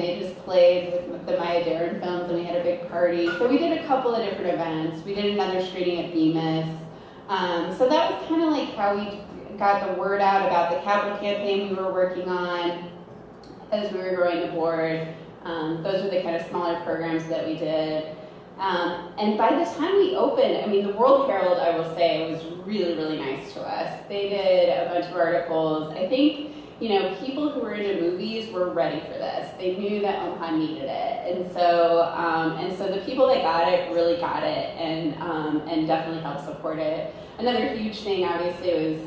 they just played with the Maya Deren Films, and we had a big party. So we did a couple of different events. We did another screening at Bemis. So that was kind of like how we got the word out about the capital campaign we were working on as we were growing the board. Those were the kind of smaller programs that we did. And by the time we opened, I mean, the World Herald, I will say, was really, really nice to us. They did a bunch of articles. I think, you know, people who were into movies were ready for this. They knew that Omaha needed it. And so the people that got it really got it, and definitely helped support it. Another huge thing, obviously, was,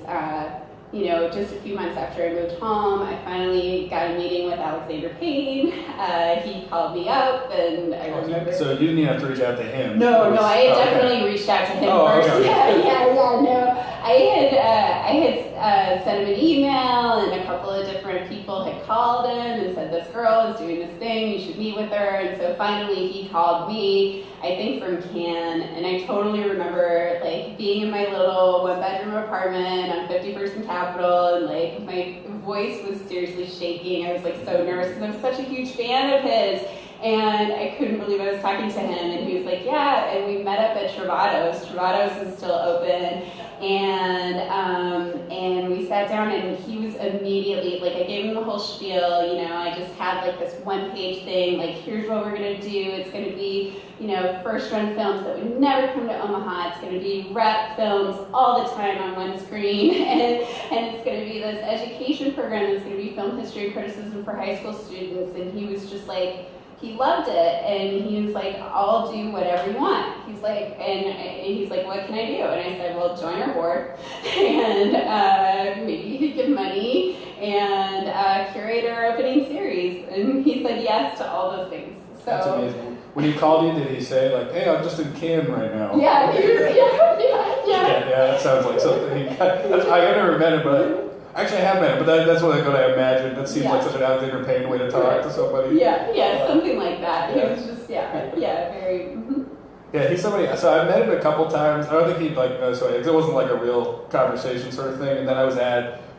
you know, just a few months after I moved home, I finally got a meeting with Alexander Payne. He called me up, and I remember. So you didn't have to reach out to him. No, I had definitely reached out to him first. Okay. No. I had sent him an email, and a couple of different people had called him and said, this girl is doing this thing, you should meet with her. And so finally he called me, I think from Cannes, and I totally remember like being in my little 1-bedroom apartment on 51st and Capitol, and like my voice was seriously shaking. I was like so nervous because I was such a huge fan of his, and I couldn't believe I was talking to him, and he was like, yeah, and we met up at Travados. Travados is still open, and we sat down, and he was immediately, like, I gave him the whole spiel, you know, I just had like this 1-page thing, like, here's what we're gonna do, it's gonna be, you know, first-run films that would never come to Omaha, it's gonna be rep films all the time on one screen, and it's gonna be this education program that's gonna be film history and criticism for high school students, and he was just like, he loved it, and he was like, I'll do whatever you want. He's like, and he's like, what can I do? And I said, well, join our board, and maybe you could give money, and curate our opening series. And he said yes to all those things. So, that's amazing. When he called you, did he say like, hey, I'm just in Cannes right now? Yeah, he was, Yeah, that sounds like something. I've never met him, but actually I have met him, but that's what I'm going to imagine. That seems like such an out-of-dinner way to talk to somebody. Yeah, something like that. He was just, very... Yeah, he's somebody, so I've met him a couple times. I don't think he'd like know, so it wasn't like a real conversation sort of thing. And then I was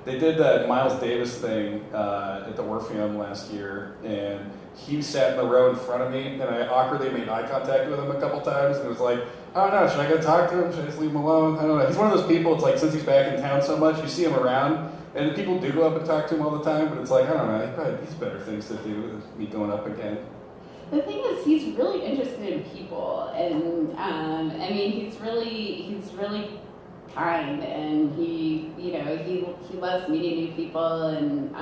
they did that Miles Davis thing at the Orpheum last year, and he sat in the row in front of me, and I awkwardly made eye contact with him a couple times, and it was like, I don't know, should I go talk to him? Should I just leave him alone? I don't know. He's one of those people, it's like, since he's back in town so much, you see him around, and people do go up and talk to him all the time, but it's like, I don't know, he's better things to do than me going up again. The thing is, he's really interested in people, and he's really kind, and he loves meeting new people, and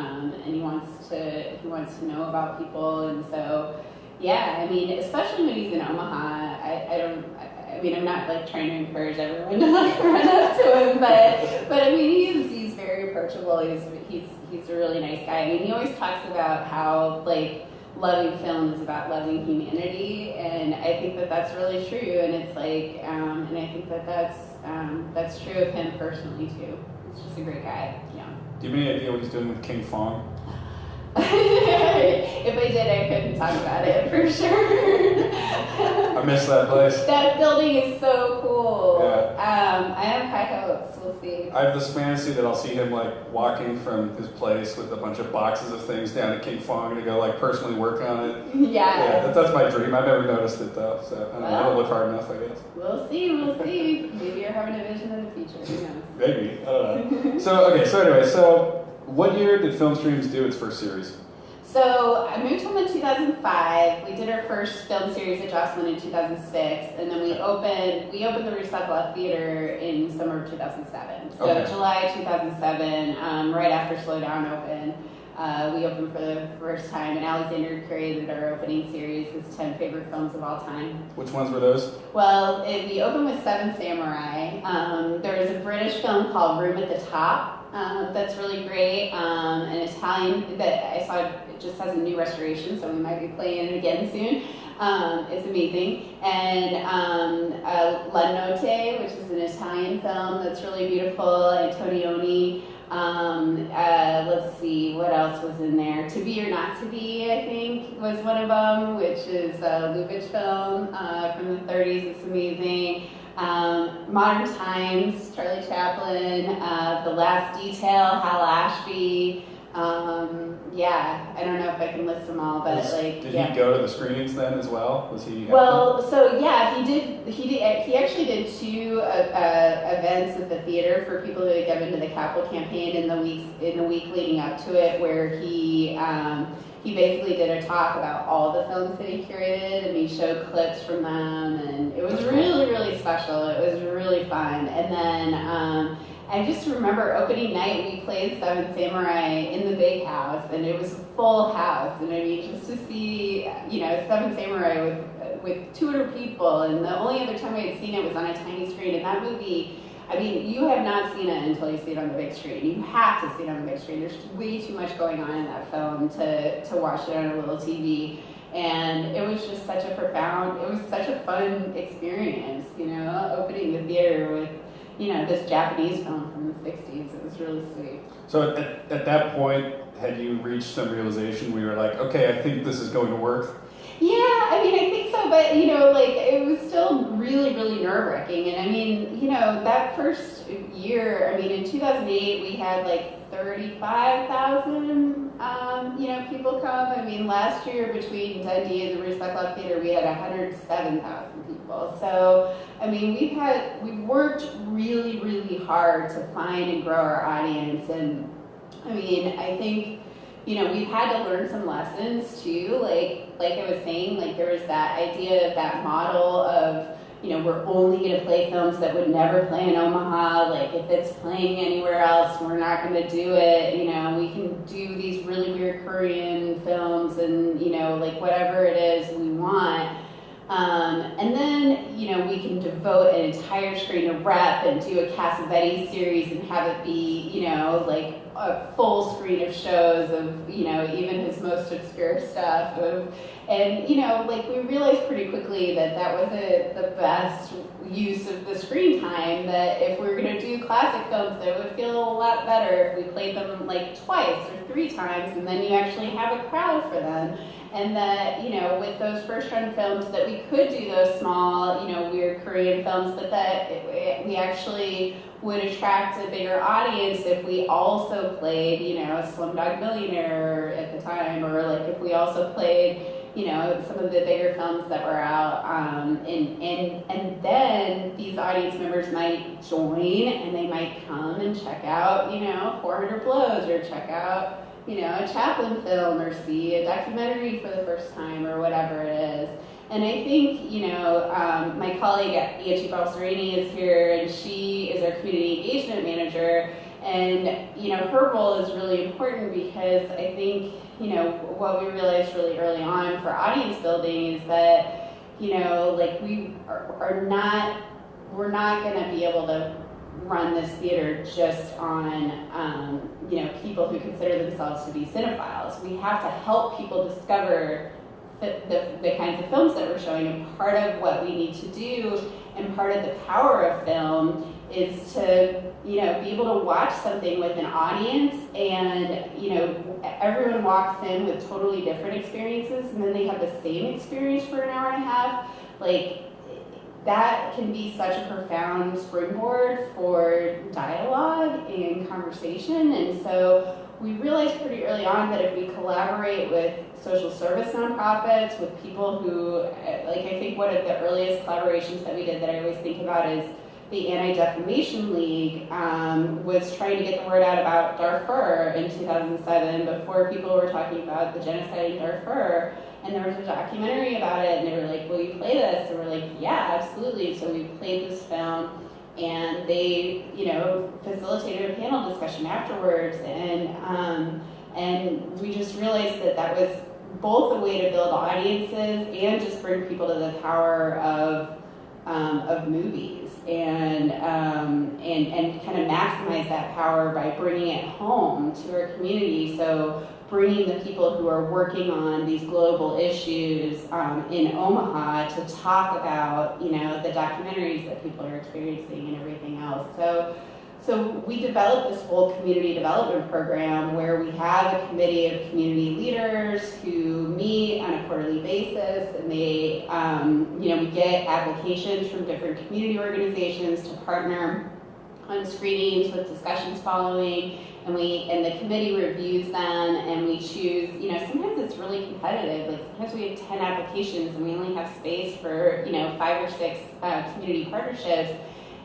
he wants to know about people, and so especially when he's in Omaha, I'm not like trying to encourage everyone to like run up to him, but he's very approachable. He's a really nice guy. He always talks about how like loving film is about loving humanity, and I think that's really true. And it's like, and I think that's true of him personally too. He's just a great guy. Yeah. Do you have any idea what he's doing with King Fong? If I did, I couldn't talk about it for sure. I miss that place. That building is so cool. Yeah. I have high hopes. We'll see. I have this fantasy that I'll see him like walking from his place with a bunch of boxes of things down to King Fong to go like personally work on it. Yeah. That's my dream. I've never noticed it though, so I don't know. I don't look hard enough, I guess. We'll see. Maybe you're having a vision in the future. Who knows? Maybe. I don't know. So what year did Film Streams do its first series? So I moved home in 2005. We did our first film series at Jocelyn in 2006, and then we opened the Riverside Theater in summer of 2007. So Okay. July 2007, right after Slow Down opened, we opened for the first time, and Alexander curated our opening series, his 10 favorite films of all time. Which ones were those? Well, we opened with Seven Samurai. There was a British film called Room at the Top. That's really great. An Italian that I saw it just has a new restoration, so we might be playing it again soon. It's amazing. And La Notte, which is an Italian film that's really beautiful. Antonioni. Let's see, what else was in there? To Be or Not to Be, I think, was one of them, which is a Lubitsch film from the 30s. It's amazing. Modern Times, Charlie Chaplin, The Last Detail, Hal Ashby. I don't know if I can list them all, but Did he go to the screenings then as well? Was he? Well, so yeah, he did. He actually did 2 events at the theater for people who had given to the capital campaign in the week leading up to it, where he basically did a talk about all the films that he curated, and he showed clips from them, and it was really, really special. It was really fun. And then I just remember opening night, we played Seven Samurai in the big house, and it was a full house. And just to see, Seven Samurai with 200 people, and the only other time I had seen it was on a tiny screen. And that movie, you have not seen it until you see it on the big screen. You have to see it on the big screen. There's way too much going on in that film to watch it on a little TV. And it was just such a fun experience, opening the theater with, this Japanese film from the 60s. It was really sweet. So at that point, had you reached some realization where you were like, okay, I think this is going to work? Yeah, I think so, but it was still really, really nerve-wracking. And that first year, in 2008, we had 35,000, people come. Last year between Dundee and the Riverside Theater, we had 107,000 people. So, we've worked really, really hard to find and grow our audience. And I think, we've had to learn some lessons too. Like I was saying, there was that idea of that model of, we're only going to play films that would never play in Omaha. Like, if it's playing anywhere else, we're not going to do it. We can do these really weird Korean films and, like whatever it is we want. And then, we can devote an entire screen to rep and do a Cassavetes series and have it be, like a full screen of shows of, even his most obscure stuff. Like we realized pretty quickly that wasn't the best use of the screen time, that if we were going to do classic films, that would feel a lot better if we played them like twice or 3 times, and then you actually have a crowd for them. And that, with those first run films, that we could do those small, weird Korean films, but that we actually would attract a bigger audience if we also played, Slumdog Millionaire at the time, or like if we also played, some of the bigger films that were out, and then these audience members might join, and they might come and check out, 400 Blows, or check out, a Chaplin film, or see a documentary for the first time, or whatever it is. And I think, my colleague Anti-Defamation League is here, and she is our community engagement manager. And, her role is really important because I think, what we realized really early on for audience building is that, like we're not going to be able to run this theater just on, people who consider themselves to be cinephiles. We have to help people discover the kinds of films that we're showing, and part of what we need to do, and part of the power of film, is to be able to watch something with an audience, and everyone walks in with totally different experiences, and then they have the same experience for an hour and a half. Like, that can be such a profound springboard for dialogue and conversation. And so we realized pretty early on that if we collaborate with social service nonprofits, with people who, like, I think one of the earliest collaborations that we did that I always think about is the Anti-Defamation League, was trying to get the word out about Darfur in 2007, before people were talking about the genocide in Darfur. And there was a documentary about it, and they were like, will you play this? And we're like, yeah, absolutely. So we played this film, and they, facilitated a panel discussion afterwards. And we just realized that was both a way to build audiences and just bring people to the power of movies, and kind of maximize that power by bringing it home to our community. So bringing the people who are working on these global issues in Omaha to talk about, the documentaries that people are experiencing and everything else. So we developed this whole community development program where we have a committee of community leaders who meet on a quarterly basis, and they, we get applications from different community organizations to partner on screenings with discussions following. And the committee reviews them, and we choose, sometimes it's really competitive. Like, sometimes we have 10 applications and we only have space for, 5 or 6 community partnerships.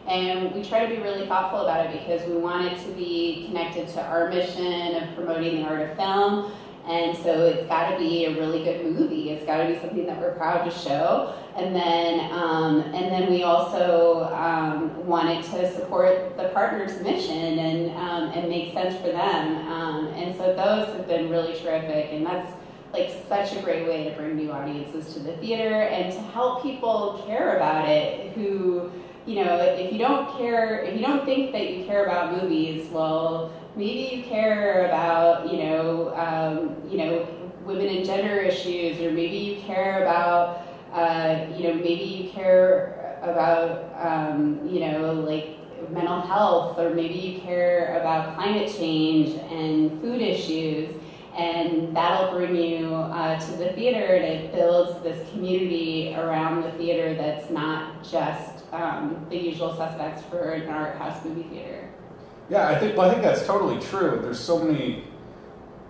And we try to be really thoughtful about it because we want it to be connected to our mission of promoting the art of film. And so it's got to be a really good movie. It's got to be something that we're proud to show. And then we also want it to support the partner's mission and make sense for them. And so those have been really terrific. And that's like such a great way to bring new audiences to the theater and to help people care about it who, if you don't think that you care about movies, well, maybe you care about, women and gender issues, or maybe you care about, like mental health, or maybe you care about climate change and food issues, and that'll bring you to the theater, and it builds this community around the theater that's not just the usual suspects for an art house movie theater. Yeah, I think that's totally true. There's so many.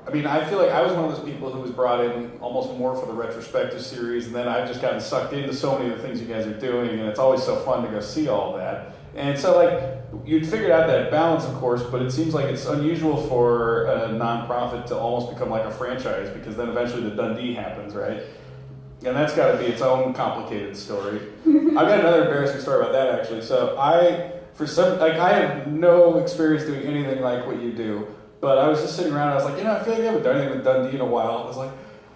I mean, I feel like I was one of those people who was brought in almost more for the retrospective series, and then I've just gotten sucked into so many of the things you guys are doing, and it's always so fun to go see all that. And so, like, you'd figured out that balance, of course, but it seems like it's unusual for a nonprofit to almost become like a franchise, because then eventually the Dundee happens, right? And that's got to be its own complicated story. I've got another embarrassing story about that actually. So I have no experience doing anything like what you do, but I was just sitting around and I was like, I feel like I haven't done anything with Dundee in a while. I was like,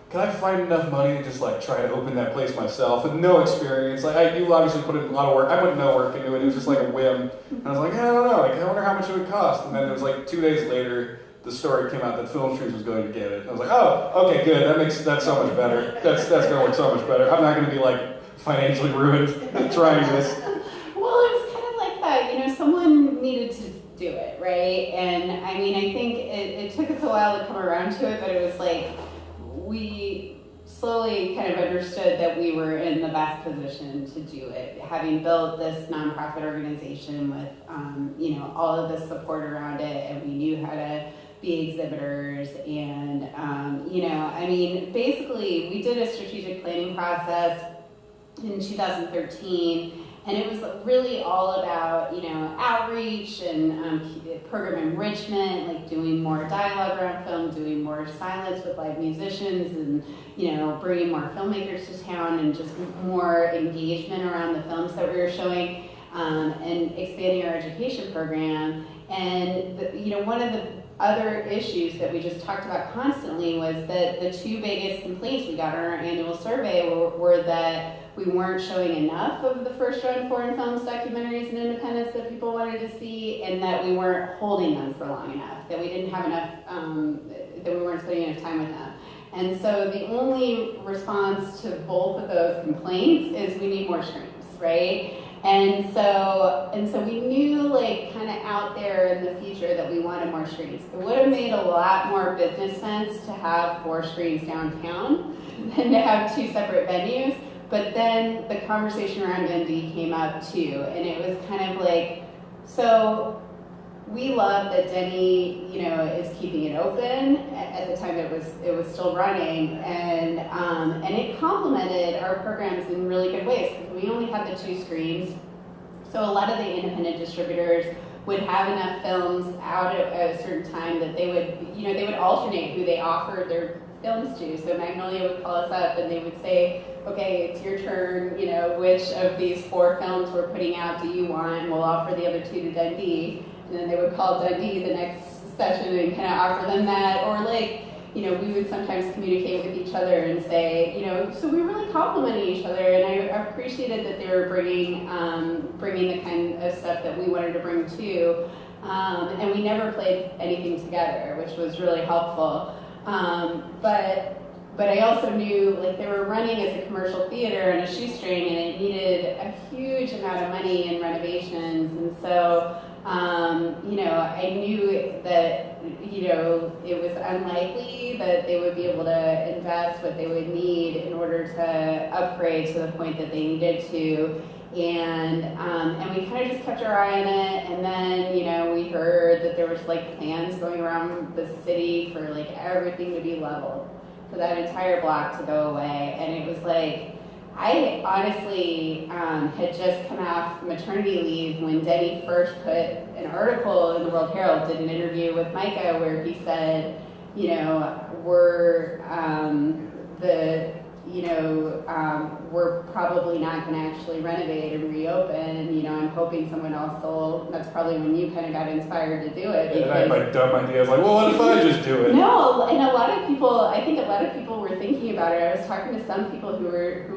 can I find enough money to just like try to open that place myself with no experience? Like you obviously put in a lot of work. I put no work into it. It was just like a whim. And I was like, I don't know. Like I wonder how much it would cost. And then it was like 2 days later, the story came out that Film Streams was going to get it. And I was like, oh, okay, good. That's so much better. That's going to work so much better. I'm not going to be like financially ruined trying this. Well, it was kind of like that. Someone needed to do it, right? And I mean, I think it took us a while to come around to it, but it was like we slowly kind of understood that we were in the best position to do it, having built this nonprofit organization with, all of the support around it, and we knew how to be exhibitors, and basically we did a strategic planning process in 2013, and it was really all about outreach and program enrichment, like doing more dialogue around film, doing more silence with live musicians, and bringing more filmmakers to town, and just more engagement around the films that we were showing, and expanding our education program. And one of the other issues that we just talked about constantly was that the two biggest complaints we got on our annual survey were that we weren't showing enough of the first-run foreign films, documentaries, and independents that people wanted to see, and that we weren't holding them for long enough, that we didn't have enough, that we weren't spending enough time with them. And so the only response to both of those complaints is we need more screens, right? And so we knew, like, kind of out there in the future that we wanted more screens. It would have made a lot more business sense to have 4 screens downtown than to have 2 separate venues. But then the conversation around Dundee came up too, and it was kind of like, so we love that Denny, is keeping it open. At the time, it was still running, and it complemented our programs in really good ways, because we only had the 2 screens. So a lot of the independent distributors would have enough films out at a certain time that they would alternate who they offered their films to. So Magnolia would call us up and they would say, okay, it's your turn, which of these 4 films we're putting out do you want? And we'll offer the other 2 to Dundee. And then they would call Dundee the next session and kind of offer them that. Or we would sometimes communicate with each other and say, so we really complimented each other, and I appreciated that they were bringing the kind of stuff that we wanted to bring too. And we never played anything together, which was really helpful. But I also knew, like, they were running as a commercial theater on a shoestring, and it needed a huge amount of money in renovations. And so, I knew that, it was unlikely that they would be able to invest what they would need in order to upgrade to the point that they needed to. And we kind of just kept our eye on it, and then we heard that there was like plans going around the city for like everything to be leveled, for that entire block to go away. And it was like, I honestly had just come off maternity leave when Denny first put an article in the World Herald, did an interview with Micah where he said, we're probably not going to actually renovate and reopen. I'm hoping someone else will. That's probably when you kind of got inspired to do it. And I had my dumb idea. I was like, well, what if I just do it? No, and I think a lot of people were thinking about it. I was talking to some people who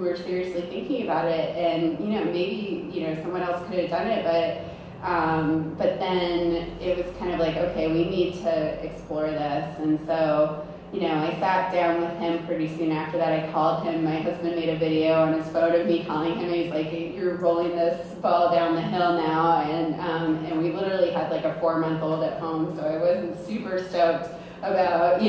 were seriously thinking about it, and maybe someone else could have done it, but then it was kind of like, okay, we need to explore this. And so I sat down with him pretty soon after that. I called him. My husband made a video on his phone of me calling him. He's like, you're rolling this ball down the hill now. And we literally had like a 4-month-old at home, so I wasn't super stoked about,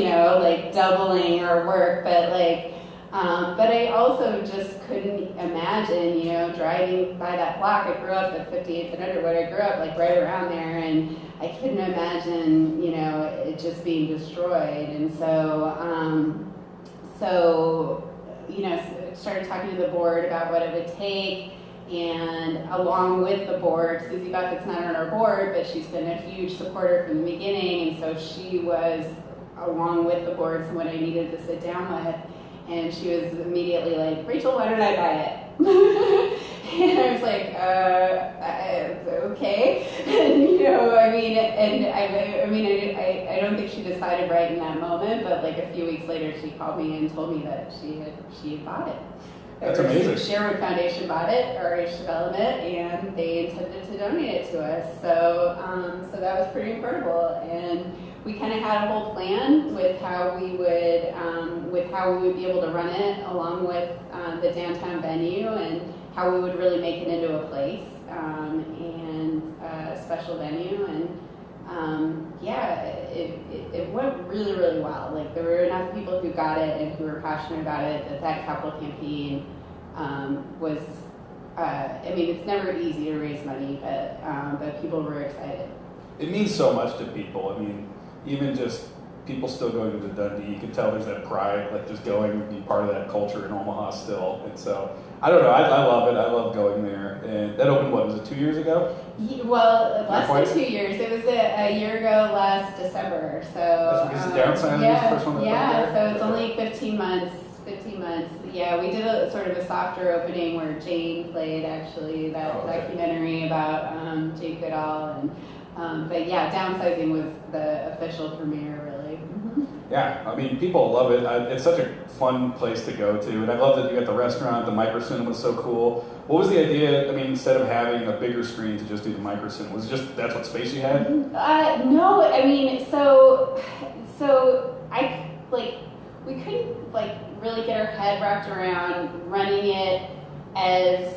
like doubling our work. But I also just couldn't imagine, driving by that block. I grew up at 58th and Underwood. I grew up like right around there, and I couldn't imagine, it just being destroyed. And started talking to the board about what it would take. And along with the board, Susie Buffett's not on our board, but she's been a huge supporter from the beginning. And so she was, along with the board, someone I needed to sit down with. And she was immediately like, Rachel, why don't I buy it? And I was like, okay. And, you know, I mean, I don't think she decided right in that moment, but like a few weeks later, she called me and told me that she had bought it. That's amazing. Sherwood Foundation bought it, RH Development, and they intended to donate it to us. So, so that was pretty incredible. And we kind of had a whole plan with how we would be able to run it, along with the downtown venue, and how we would really make it into a place and a special venue. And yeah, it went really, really well. Like, there were enough people who got it and who were passionate about it that capital campaign was. I mean, it's never easy to raise money, but people were excited. It means so much to people. I mean, even just people still going to the Dundee, you can tell there's that pride, like just going and be part of that culture in Omaha still. And so, I don't know, I love it. I love going there. And that opened, what, was it 2 years ago? Well, less than 2 years. It was a year ago last December. So that's because the Downside was the first one that yeah, so it's only 15 months. 15 months. Yeah, we did a sort of a softer opening where Jane played, actually, that documentary about Jane Goodall. And but yeah, Downsizing was the official premiere, really. Mm-hmm. Yeah, I mean, people love it. It's such a fun place to go to, and I love that you got the restaurant. The micro cinema was so cool. What was the idea? I mean, instead of having a bigger screen to just do the micro cinema, was it just that's what space you had? No, I mean, so I like we couldn't like really get our head wrapped around running it as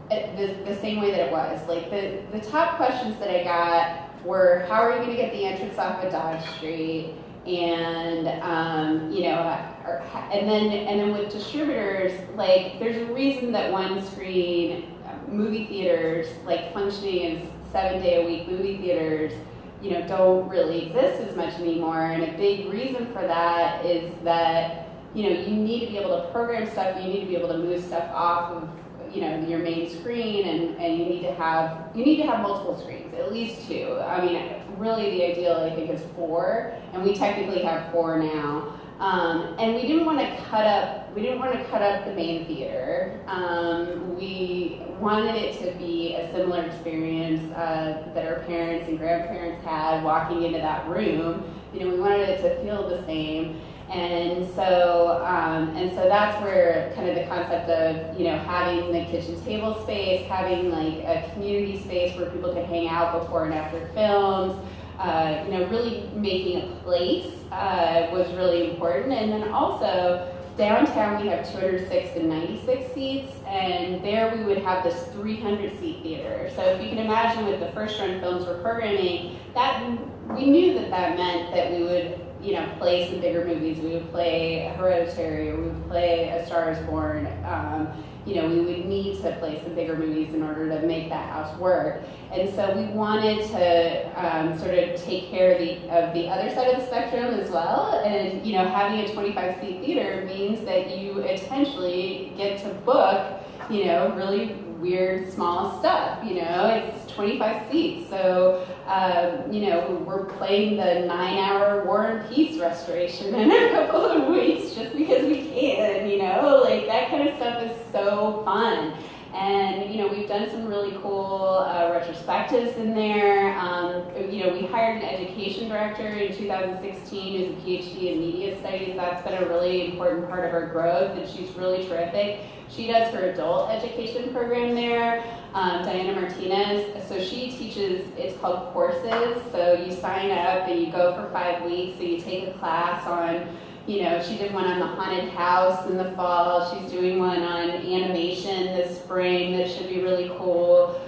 the same way that it was. Like the top questions that I got were, how are you going to get the entrance off of Dodge Street? And you know, and then with distributors, like there's a reason that one screen movie theaters, like functioning as 7-day-a-week movie theaters, you know, don't really exist as much anymore. And a big reason for that is that, you know, you need to be able to program stuff, you need to be able to move stuff off of, you know, your main screen, and you need to have multiple screens, at least 2. I mean, really the ideal, I think, is 4, and we technically have 4 now. And we didn't want to cut up the main theater. We wanted it to be a similar experience that our parents and grandparents had walking into that room. You know, we wanted it to feel the same. And so that's where kind of the concept of, you know, having the kitchen table space, having like a community space where people could hang out before and after films, you know, really making a place was really important. And then also downtown we have 206 and 96 seats, and there we would have this 300-seat theater. So if you can imagine, with the first run films we're programming, that we knew that meant that we would, you know, play some bigger movies. We would play Hereditary, or we would play A Star Is Born. You know, we would need to play some bigger movies in order to make that house work. And so we wanted to sort of take care of the other side of the spectrum as well. And, you know, having a 25-seat theater means that you potentially get to book, you know, really weird small stuff. You know, it's 25 seats, so you know, we're playing the 9-hour War and Peace restoration in a couple of weeks just because we can. You know, like that kind of stuff is so fun. And, you know, we've done some really cool retrospectives in there. You know, we hired an education director in 2016 who's a PhD in media studies. That's been a really important part of our growth, and she's really terrific. She does her adult education program there, Diana Martinez. So she teaches, it's called courses. So you sign up and you go for 5 weeks, so you take a class on, you know, she did one on the haunted house in the fall. She's doing one on animation this spring that should be really cool.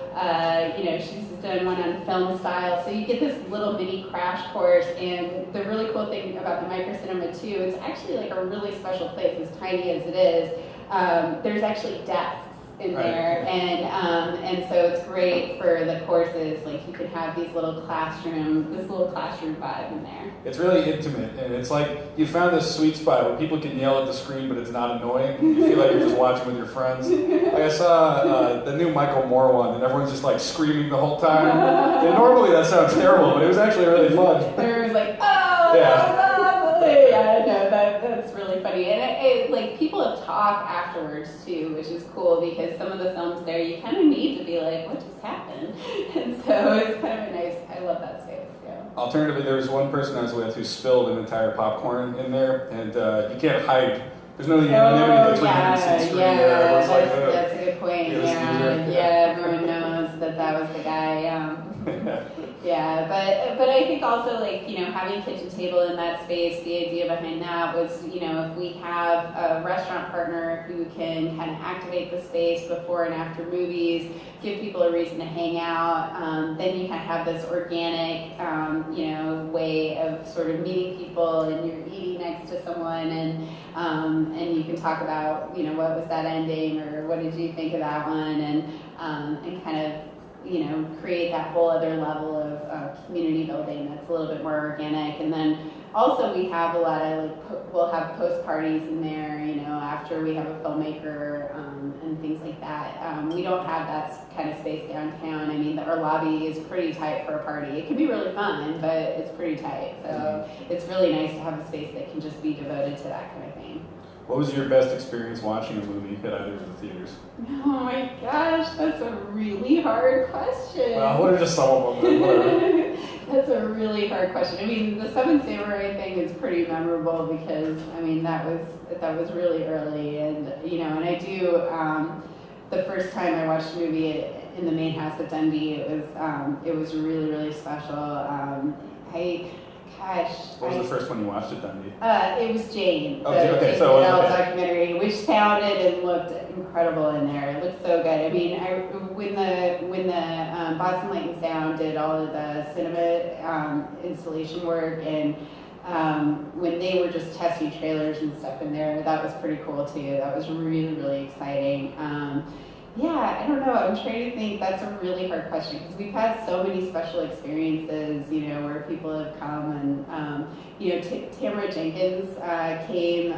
You know, she's done one on film style. So you get this little mini crash course. And the really cool thing about the micro cinema too, it's actually like a really special place, as tiny as it is. There's actually desks in there, and so it's great for the courses. Like you could have this little classroom vibe in there. It's really intimate, and it's like you found this sweet spot where people can yell at the screen, but it's not annoying. You feel like you're just watching with your friends. Like I saw the new Michael Moore one, and everyone's just like screaming the whole time. And normally that sounds terrible, but it was actually really fun. Everyone's like, oh, yeah. Yeah, no, that's really fun. funny. And like people have talked afterwards too, which is cool because some of the films there you kind of need to be like, what just happened? And so it's kind of a nice, I love that space. Yeah. Alternatively, there was one person I was with who spilled an entire popcorn in there, and you can't hide. There's no anonymity to 300 seats there. That's a good point. Everyone knows that was the guy. Yeah, but I think also like, you know, having a kitchen table in that space, the idea behind that was, you know, if we have a restaurant partner who can kind of activate the space before and after movies, give people a reason to hang out, then you kind of have this organic, you know, way of sort of meeting people, and you're eating next to someone, and you can talk about, you know, what was that ending, or what did you think of that one, and kind of, you know, create that whole other level of community building that's a little bit more organic. And then also we have a lot of like, we'll have post parties in there, you know, after we have a filmmaker and things like that. We don't have that kind of space downtown. I mean, our lobby is pretty tight for a party. It can be really fun, but it's pretty tight. So it's really nice to have a space that can just be devoted to that kind of thing. What was your best experience watching a movie at either of the theaters? Oh my gosh, that's a really hard question. Well, what are just some of them? Whatever. That's a really hard question. I mean, the Seven Samurai thing is pretty memorable because, I mean, that was really early, and you know, and I do. The first time I watched a movie in the main house at Dundee, it was really, really special. What was the first one you watched at Dundee? It was Jane. Okay, the so documentary, which sounded and looked incredible in there. It looked so good. I mean, when the Boston Light and Sound did all of the cinema installation work, and when they were just testing trailers and stuff in there, that was pretty cool too. That was really, really exciting. Yeah, I don't know. I'm trying to think. That's a really hard question because we've had so many special experiences, you know, where people have come and, you know, Tamara Jenkins came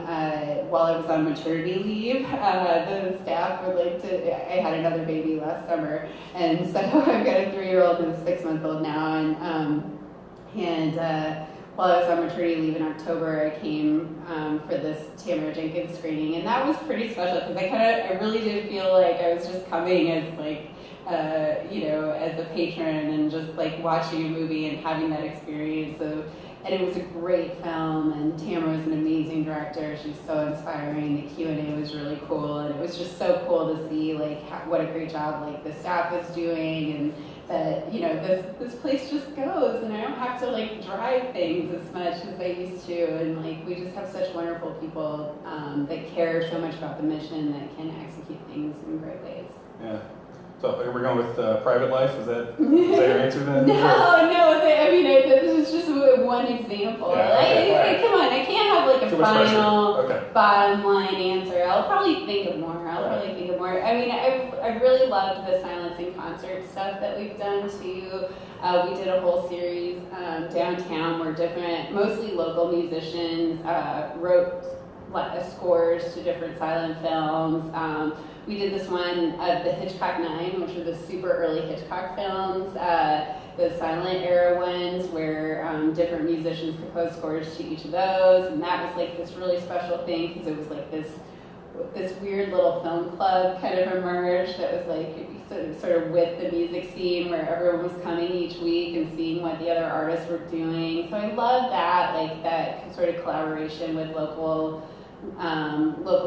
while I was on maternity leave. The staff would like to, I had another baby last summer, and so I've got a 3-year-old and a 6-month-old now, and while I was on maternity leave in October, I came for this Tamara Jenkins screening, and that was pretty special because I really did feel like I was just coming as like, you know, as a patron and just like watching a movie and having that experience of, and it was a great film, and Tamara was an amazing director. She's so inspiring. The Q&A was really cool, and it was just so cool to see like what a great job like the staff was doing, and that, you know, this place just goes, and I don't have to like drive things as much as I used to, and like we just have such wonderful people that care so much about the mission that can execute things in great ways. Yeah. So we're going with private life. Is that your answer then? No. I mean, this is just one example. Yeah, okay, Come on, I can't have like a final bottom line answer. I'll probably think of more. I mean, I've really loved the Silence in Concert stuff that we've done too. We did a whole series downtown where mostly local musicians wrote scores to different silent films. We did this one of the Hitchcock 9, which are the super early Hitchcock films, the silent era ones where different musicians composed scores to each of those, and that was like this really special thing because it was like this weird little film club kind of emerged that was like sort of with the music scene where everyone was coming each week and seeing what the other artists were doing. So I love that, like that sort of collaboration with local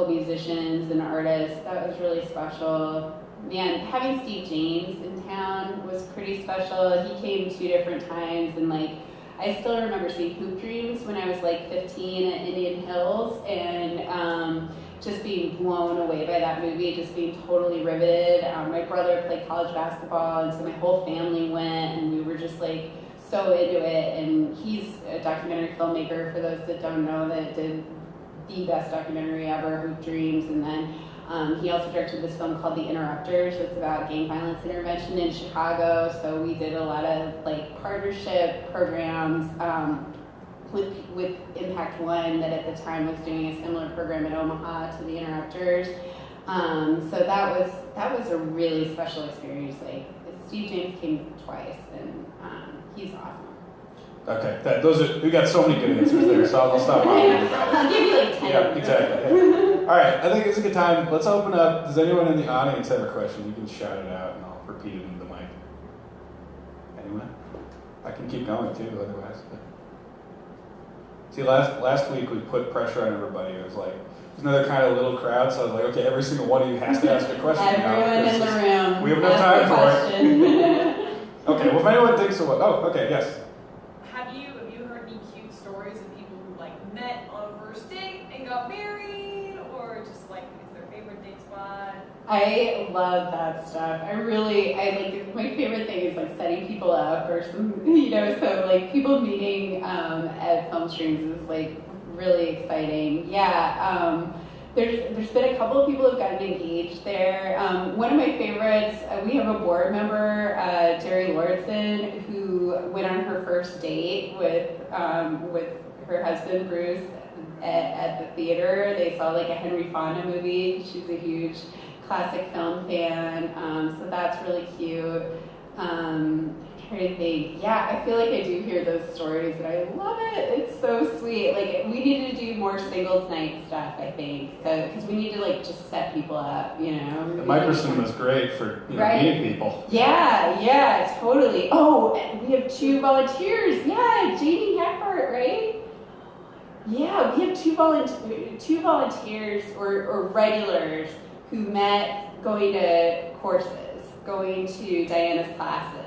musicians and artists. That was really special. Man, having Steve James in town was pretty special. He came 2 different times, and like I still remember seeing Hoop Dreams when I was like 15 at Indian Hills, and just being blown away by that movie, just being totally riveted. My brother played college basketball, and so my whole family went, and we were just like so into it. And he's a documentary filmmaker, for those that don't know, that did the best documentary ever, Hoop Dreams, and then he also directed this film called The Interrupters. It's about gang violence intervention in Chicago. So we did a lot of like partnership programs with Impact One that at the time was doing a similar program in Omaha to The Interrupters. So that was a really special experience. Like Steve James came twice, and he's awesome. Okay, we got so many good answers there, so I'll stop bothering you about it. I'll give you like 10. Yeah, exactly. Yeah. All right, I think it's a good time. Let's open up. Does anyone in the audience have a question? You can shout it out, and I'll repeat it into the mic. Anyone? I can keep going too, otherwise. But... See, last week we put pressure on everybody. It was like there's another kind of little crowd, so I was like, okay, every single one of you has to ask a question. Everyone in the room. We have enough time for it. Okay, well, if anyone thinks of what, okay, yes. Have you heard any cute stories of people who like met on a first date and got married, or just like it's their favorite date spot? I love that stuff. I like, my favorite thing is like setting people up or some, so like people meeting at film streams is like really exciting. Yeah. There's been a couple of people who've gotten engaged there. One of my favorites, we have a board member, Jerry Lordson, who went on her first date with her husband Bruce at the theater. They saw like a Henry Fonda movie. She's a huge classic film fan, so that's really cute. Trying to think. Yeah, I feel like I do hear those stories, and I love it. It's so sweet. Like we need to do more singles night stuff, I think, because we need to like just set people up, The microsome was great for meeting people. Yeah, totally. Oh, and we have 2 volunteers. Yeah, Jamie Hackbart, right? Yeah, we have two volunteers or regulars who met going to courses, going to Diana's classes.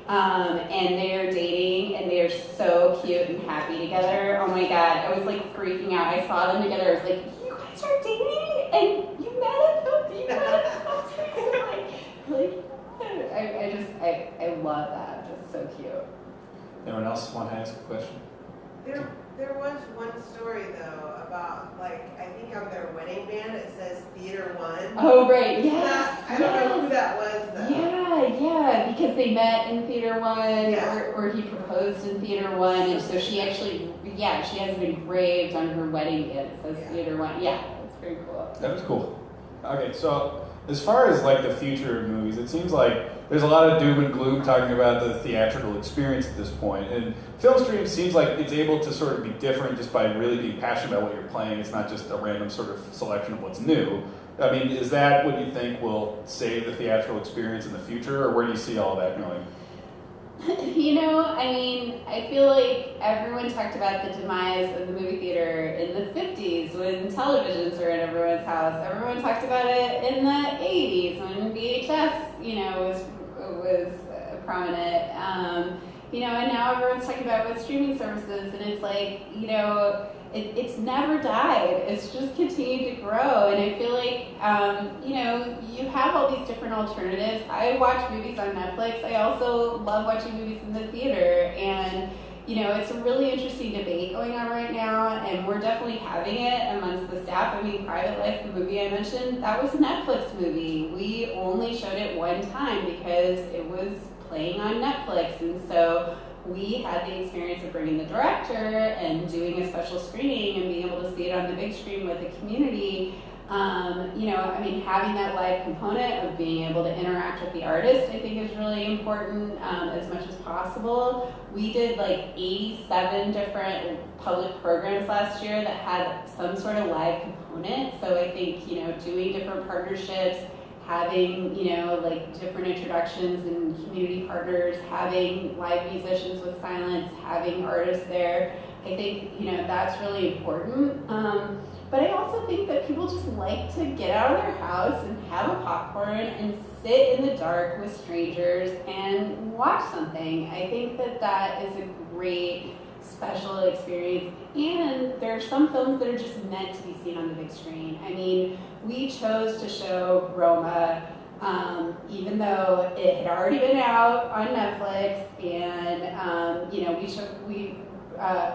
And they're dating, and they're so cute and happy together. Oh my God, I was like freaking out. I saw them together. I was like, you guys are dating, and you met at conference. I love that. It's so cute. Anyone else want to ask a question? There was one story though about I think on their wedding band it says Theater One. Oh right, yes. I don't know who that was though. Yeah, because they met in Theater One, Yeah. or he proposed in Theater One, and so she actually, she has it engraved on her wedding band. It says Theater One. Yeah, that's very cool. That was cool. Okay, so as far as the future of movies, it seems like there's a lot of doom and gloom talking about the theatrical experience at this point. And Filmstream seems like it's able to sort of be different just by really being passionate about what you're playing. It's not just a random sort of selection of what's new. I mean, is that what you think will save the theatrical experience in the future, or where do you see all that going? I feel like everyone talked about the demise of the movie theater in the 50s when televisions were in everyone's house. Everyone talked about it in the 80s when VHS, was prominent. And now everyone's talking about it with streaming services, and it's like, it's never died. It's just continued to grow, and I feel like, you have all these different alternatives. I watch movies on Netflix. I also love watching movies in the theater, and it's a really interesting debate going on right now, and we're definitely having it amongst the staff. I mean, Private Life, the movie I mentioned, that was a Netflix movie. We only showed it one time because it was playing on Netflix, and so we had the experience of bringing the director and doing a special screening and being able to see it on the big screen with the community. Having that live component of being able to interact with the artist, I think is really important as much as possible. We did 87 different public programs last year that had some sort of live component. So I think, doing different partnerships, having, different introductions and community partners, having live musicians with silence, having artists there, I think, that's really important. But I also think that people just like to get out of their house and have a popcorn and sit in the dark with strangers and watch something. I think that is a great special experience, and there are some films that are just meant to be seen on the big screen. I mean, we chose to show Roma, even though it had already been out on Netflix, and we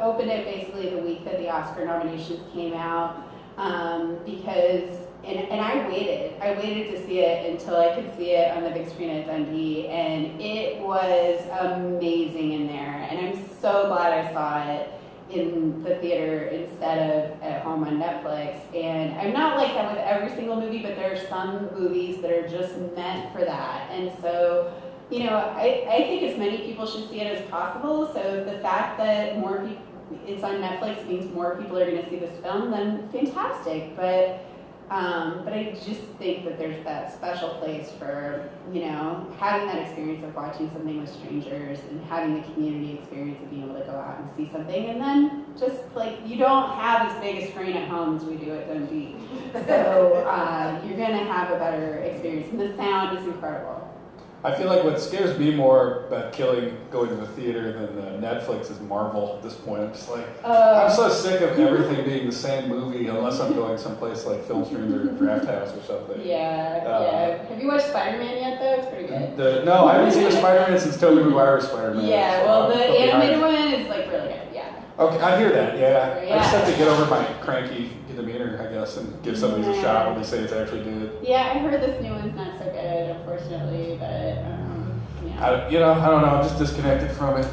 opened it basically the week that the Oscar nominations came out, because I waited to see it until I could see it on the big screen at Dundee, and it was amazing in there, and I'm so glad I saw it in the theater instead of at home on Netflix. And I'm not like that with every single movie, but there are some movies that are just meant for that, and so I think as many people should see it as possible. So the fact that more people, it's on Netflix means more people are going to see this film, then fantastic. But I just think that there's that special place for, having that experience of watching something with strangers and having the community experience of being able to go out and see something. And then just like, you don't have as big a screen at home as we do at Dundee. So you're going to have a better experience. And the sound is incredible. I feel like what scares me more about going to the theater than Netflix is Marvel at this point. I'm just like, I'm so sick of everything being the same movie unless I'm going someplace like Film Streams or Draft House or something. Yeah. Have you watched Spider-Man yet, though? It's pretty good. No, I haven't seen a Spider-Man since Tobey Maguire's Spider-Man. Yeah, so well, the animated one is like really good, yeah. Okay, I hear that, yeah. Yeah. I just have to get over my cranky demeanor, I guess, and give some of these a shot when they say it's actually good. Yeah, I heard this new one's not so good, unfortunately, but, I don't know, I'm just disconnected from it.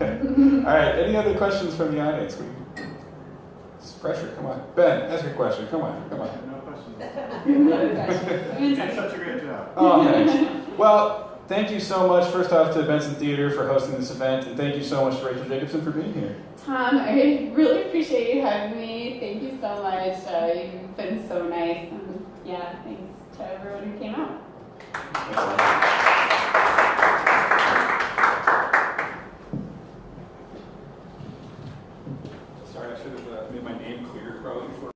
All right, any other questions from the audience? It's pressure, come on. Ben, ask your question, come on. No questions. You did such a great job. Oh, thanks. Well, thank you so much, first off, to Benson Theatre for hosting this event, and thank you so much to Rachel Jacobson for being here. Tom, I really appreciate you having me. Thank you so much. You've been so nice. And thanks to everyone who came out. Sorry, I should have made my name clear probably before.